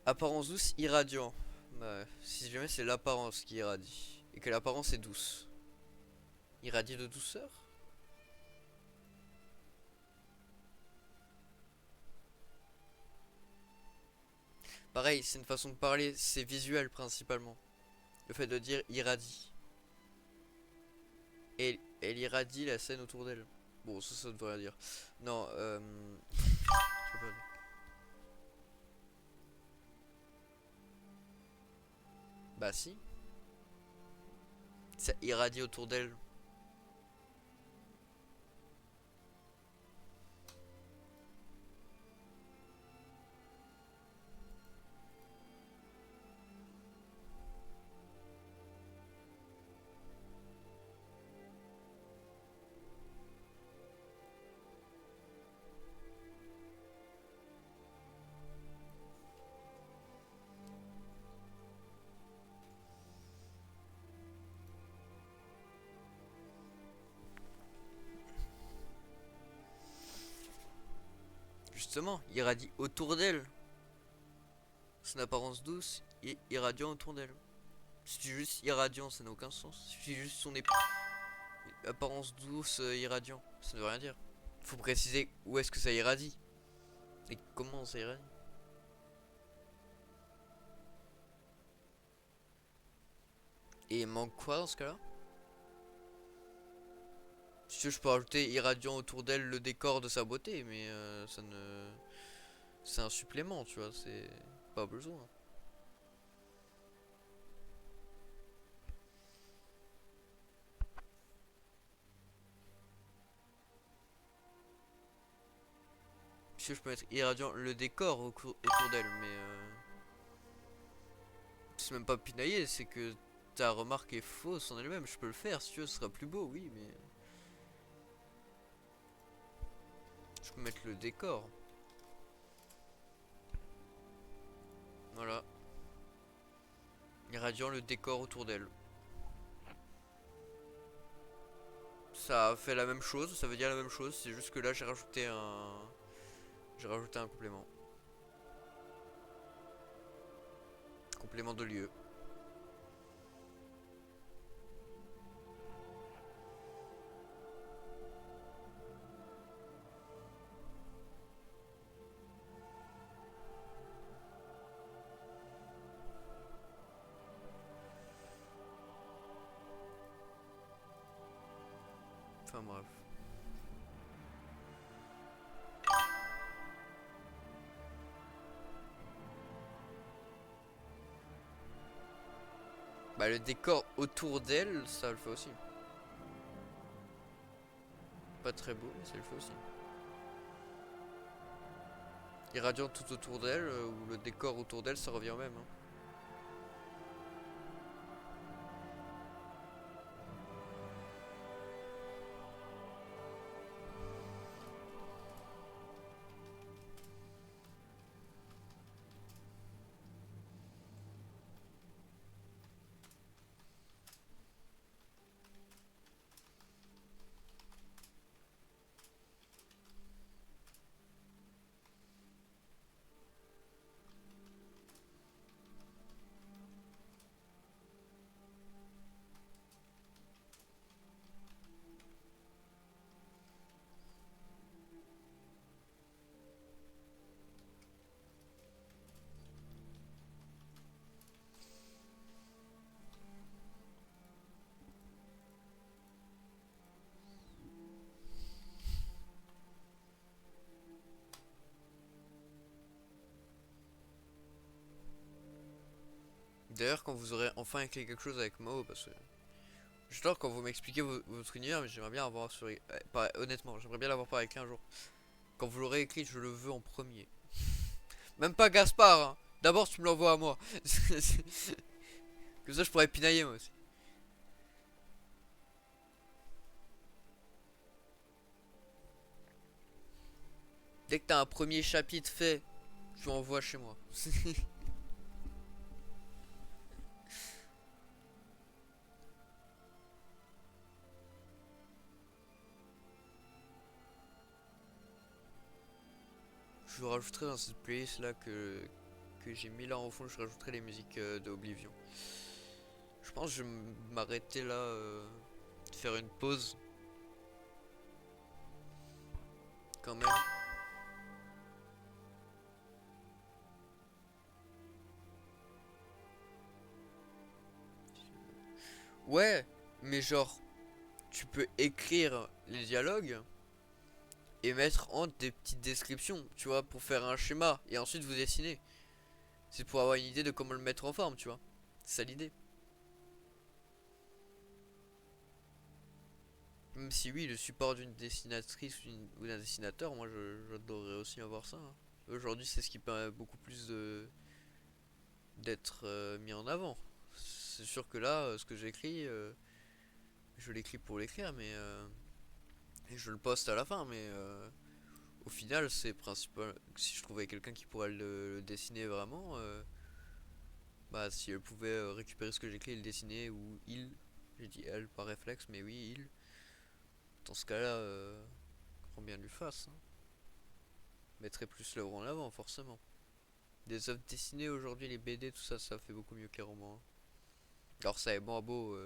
apparence douce, irradiant. Bah, si jamais c'est l'apparence qui irradie. Et que l'apparence est douce. Irradier de douceur? Pareil, c'est une façon de parler, c'est visuel principalement. Le fait de dire irradie. Et elle irradie la scène autour d'elle. Bon, ça ne veut rien dire. Non, je peux pas dire. Bah si. Ça irradie autour d'elle. Justement, irradie autour d'elle. Son apparence douce et irradiant autour d'elle. Si tu dis juste irradiant, ça n'a aucun sens. Si tu dis juste son apparence douce irradiant, ça ne veut rien dire. Faut préciser où est-ce que ça irradie. Et comment ça irradie. Et il manque quoi dans ce cas-là? Si tu veux, je peux rajouter irradiant autour d'elle le décor de sa beauté, mais ça ne. C'est un supplément, tu vois, c'est pas besoin. si je peux mettre irradiant le décor autour d'elle, mais c'est même pas pinailler, c'est que ta remarque est fausse en elle-même. Je peux le faire si tu veux, ce sera plus beau, oui, mais je peux mettre le décor. Voilà. Irradiant le décor autour d'elle. Ça fait la même chose, ça veut dire la même chose, c'est juste que là j'ai rajouté un complément. Complément de lieu. Enfin bref. Bah le décor autour d'elle, ça le fait aussi. Pas très beau, mais ça le fait aussi. Irradiant tout autour d'elle, ou le décor autour d'elle, ça revient au même. Hein. D'ailleurs, quand vous aurez enfin écrit quelque chose avec Mao, parce que j'adore quand vous m'expliquez votre univers, mais j'aimerais bien avoir sur. Honnêtement, j'aimerais bien l'avoir par écrit un jour. Quand vous l'aurez écrit, je le veux en premier. Même pas Gaspard, hein. D'abord, tu me l'envoies à moi. Comme ça, je pourrais pinailler moi aussi. Dès que t'as un premier chapitre fait, tu envoies chez moi. Je rajouterai dans cette playlist là que j'ai mis là en fond, je rajouterai les musiques de Oblivion. Je pense que je vais m'arrêter là, de faire une pause quand même. Ouais, mais genre, tu peux écrire les dialogues et mettre en des petites descriptions, tu vois, pour faire un schéma et ensuite vous dessiner. C'est pour avoir une idée de comment le mettre en forme, tu vois. C'est ça l'idée. Même si oui, le support d'une dessinatrice ou d'un dessinateur, moi j'adorerais aussi avoir ça. Hein. Aujourd'hui, c'est ce qui permet beaucoup plus d'être mis en avant. C'est sûr que là, ce que j'écris, je l'écris pour l'écrire, mais et je le poste à la fin, mais au final, c'est principal. Si je trouvais quelqu'un qui pourrait le dessiner vraiment, bah si elle pouvait récupérer ce que j'écris et le dessiner, ou il, j'ai dit elle par réflexe, mais oui, il, dans ce cas-là, grand bien lui fasse. Hein. Mettrait plus l'œuvre en avant, forcément. Des œuvres dessinées aujourd'hui, les BD, tout ça, ça fait beaucoup mieux que les romans. Hein. Alors ça est bon à beau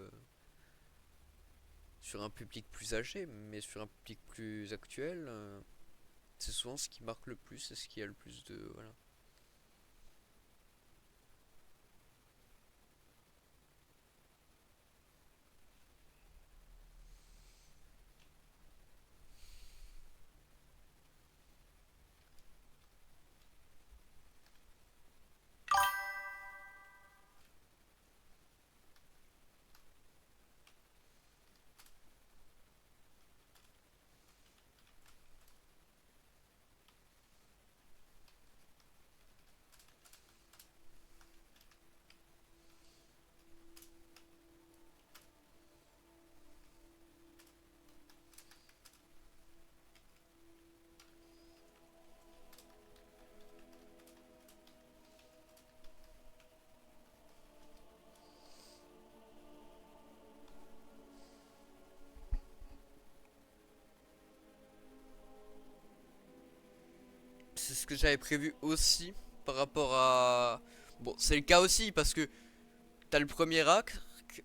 sur un public plus âgé, mais sur un public plus actuel, c'est souvent ce qui marque le plus, c'est ce qui a le plus de... Voilà. ce que j'avais prévu aussi par rapport à... Bon, c'est le cas aussi parce que t'as le premier arc,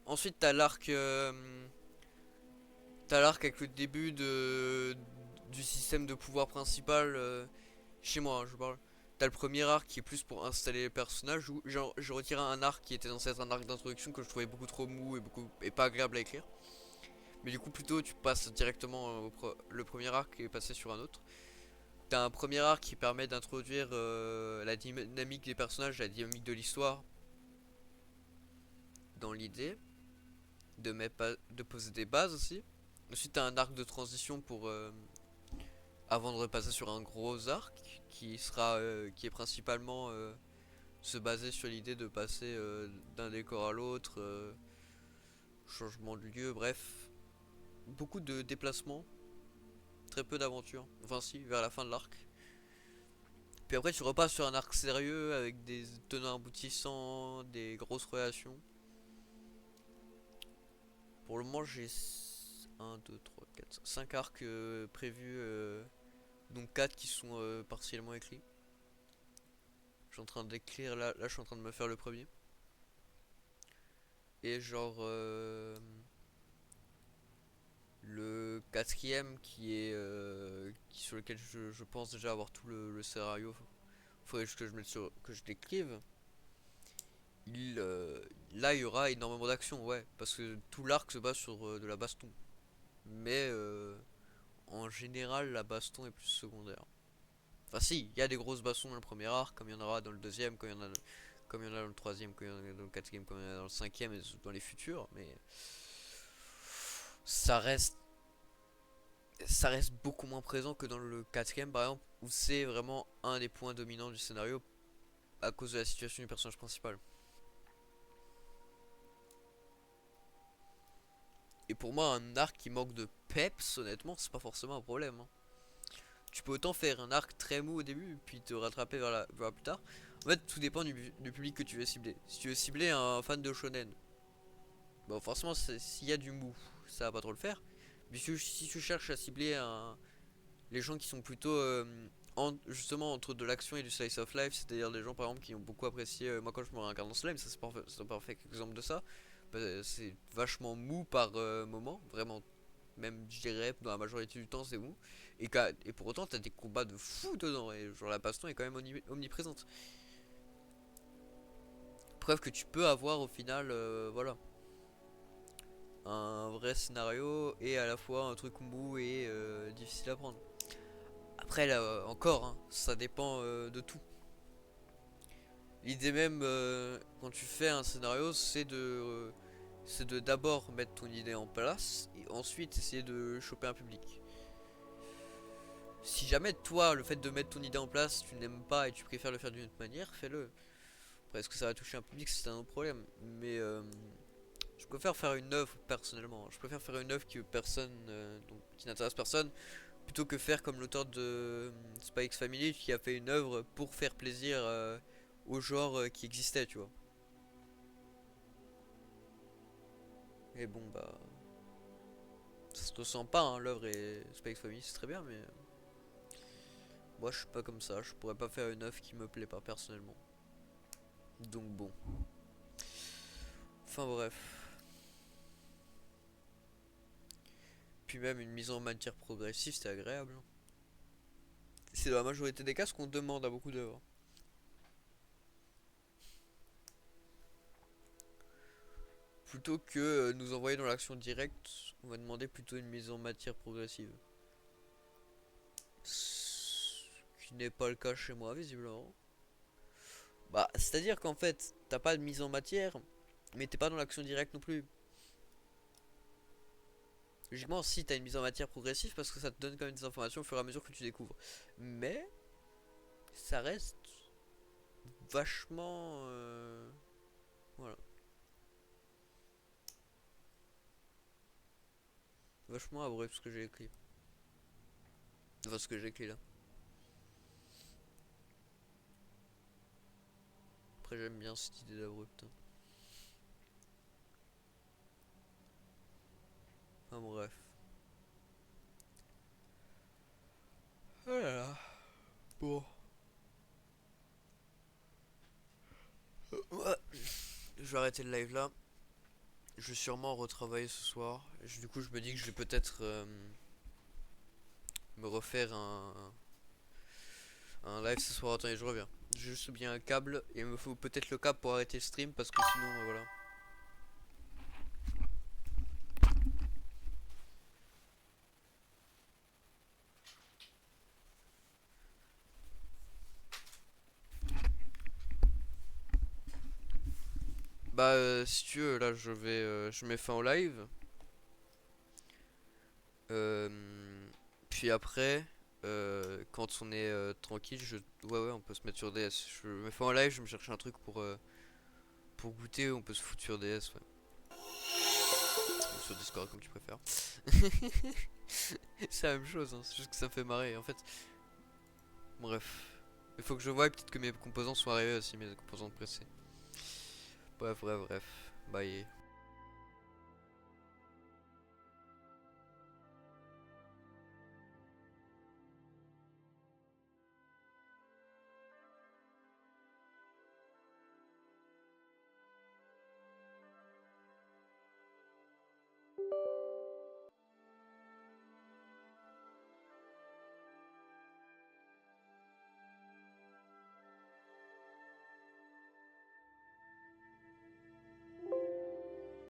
ensuite t'as l'arc avec le début du système de pouvoir principal chez moi, hein, je parle. T'as le premier arc qui est plus pour installer les personnages où genre, je retirais un arc qui était censé être un arc d'introduction que je trouvais beaucoup trop mou et pas agréable à écrire. Mais du coup plutôt tu passes directement le premier arc et passer sur un autre. T'as un premier arc qui permet d'introduire la dynamique des personnages, la dynamique de l'histoire dans l'idée, de poser des bases aussi. Ensuite t'as un arc de transition pour avant de repasser sur un gros arc qui est principalement se baser sur l'idée de passer d'un décor à l'autre, changement de lieu, bref, beaucoup de déplacements, très peu d'aventures, enfin si, vers la fin de l'arc. Puis après tu repasses sur un arc sérieux avec des tenants aboutissants, des grosses relations. Pour le moment j'ai 1, 2, 3, 4, 5 arcs prévus, donc 4 qui sont partiellement écrits. Je suis en train d'écrire là je suis en train de me faire le premier. Et genre le quatrième sur lequel je pense déjà avoir tout le scénario, faudrait juste que que je l'écrive. Là il y aura énormément d'action, ouais, parce que tout l'arc se base sur de la baston. Mais en général la baston est plus secondaire. Enfin si, il y a des grosses bastons dans le premier arc, comme il y en aura dans le deuxième, comme il y en a dans le troisième, comme il y en a dans le quatrième, comme il y en a dans le cinquième et dans les futurs, mais ça reste ça reste beaucoup moins présent que dans le quatrième par exemple, où c'est vraiment un des points dominants du scénario à cause de la situation du personnage principal. Et pour moi, un arc qui manque de peps, honnêtement, c'est pas forcément un problème, hein. Tu peux autant faire un arc très mou au début, puis te rattraper vers plus tard. En fait, tout dépend du public que tu veux cibler. Si tu veux cibler un fan de shonen, bon, forcément, s'il y a du mou, ça va pas trop le faire. Mais si tu cherches à cibler les gens qui sont plutôt justement entre de l'action et du slice of life, c'est-à-dire des gens par exemple qui ont beaucoup apprécié, moi quand je me réincarne dans Slime, ça c'est un parfait exemple de ça. Bah, c'est vachement mou par moment, vraiment, même je dirais dans la majorité du temps c'est mou. Et pour autant t'as des combats de fou dedans, et genre la baston est quand même omniprésente. Preuve que tu peux avoir au final, voilà, un vrai scénario et à la fois un truc mou et difficile à prendre. Après là encore, hein, ça dépend de tout. L'idée même quand tu fais un scénario, c'est de d'abord mettre ton idée en place et ensuite essayer de choper un public. Si jamais toi, le fait de mettre ton idée en place, tu n'aimes pas et tu préfères le faire d'une autre manière, fais-le. Après, est-ce que ça va toucher un public, c'est un autre problème. Mais je préfère faire une œuvre personnellement. Je préfère faire une œuvre qui n'intéresse personne plutôt que faire comme l'auteur de Spy X Family qui a fait une œuvre pour faire plaisir au genre qui existait, tu vois. Et bon, bah, ça se ressent pas, hein, l'œuvre et Spy X Family, c'est très bien, mais moi je suis pas comme ça. Je pourrais pas faire une œuvre qui me plaît pas personnellement. Donc bon. Enfin bref. Puis même une mise en matière progressive, c'est agréable, hein. C'est dans la majorité des cas ce qu'on demande à beaucoup d'œuvres. Plutôt que nous envoyer dans l'action directe, on va demander plutôt une mise en matière progressive. Ce qui n'est pas le cas chez moi, visiblement. Bah, c'est-à-dire qu'en fait, t'as pas de mise en matière, mais t'es pas dans l'action directe non plus. Logiquement, si t'as une mise en matière progressive, parce que ça te donne quand même des informations au fur et à mesure que tu découvres. Mais, ça reste vachement... voilà. Vachement abreuvé ce que j'ai écrit. Enfin, ce que j'ai écrit là. Après, j'aime bien cette idée d'abrupt, hein. Enfin, bref. Oh là là. Bon. vais arrêter le live là. Je vais sûrement retravailler ce soir. Du coup, je me dis que je vais peut-être me refaire un live ce soir. Attendez, je reviens. J'ai juste bien un câble. Et il me faut peut-être le câble pour arrêter le stream parce que sinon, voilà. Bah, si tu veux, là, je mets fin au live. Euh, Puis après, quand on est tranquille, ouais, on peut se mettre sur DS. Je me fais en live, je me cherche un truc pour goûter, on peut se foutre sur DS, ouais. Ou sur Discord, comme tu préfères. C'est la même chose, hein, c'est juste que ça me fait marrer. En fait, bref. Il faut que je voie peut-être que mes composants sont arrivés aussi, mes composants pressés. Bref. Bye.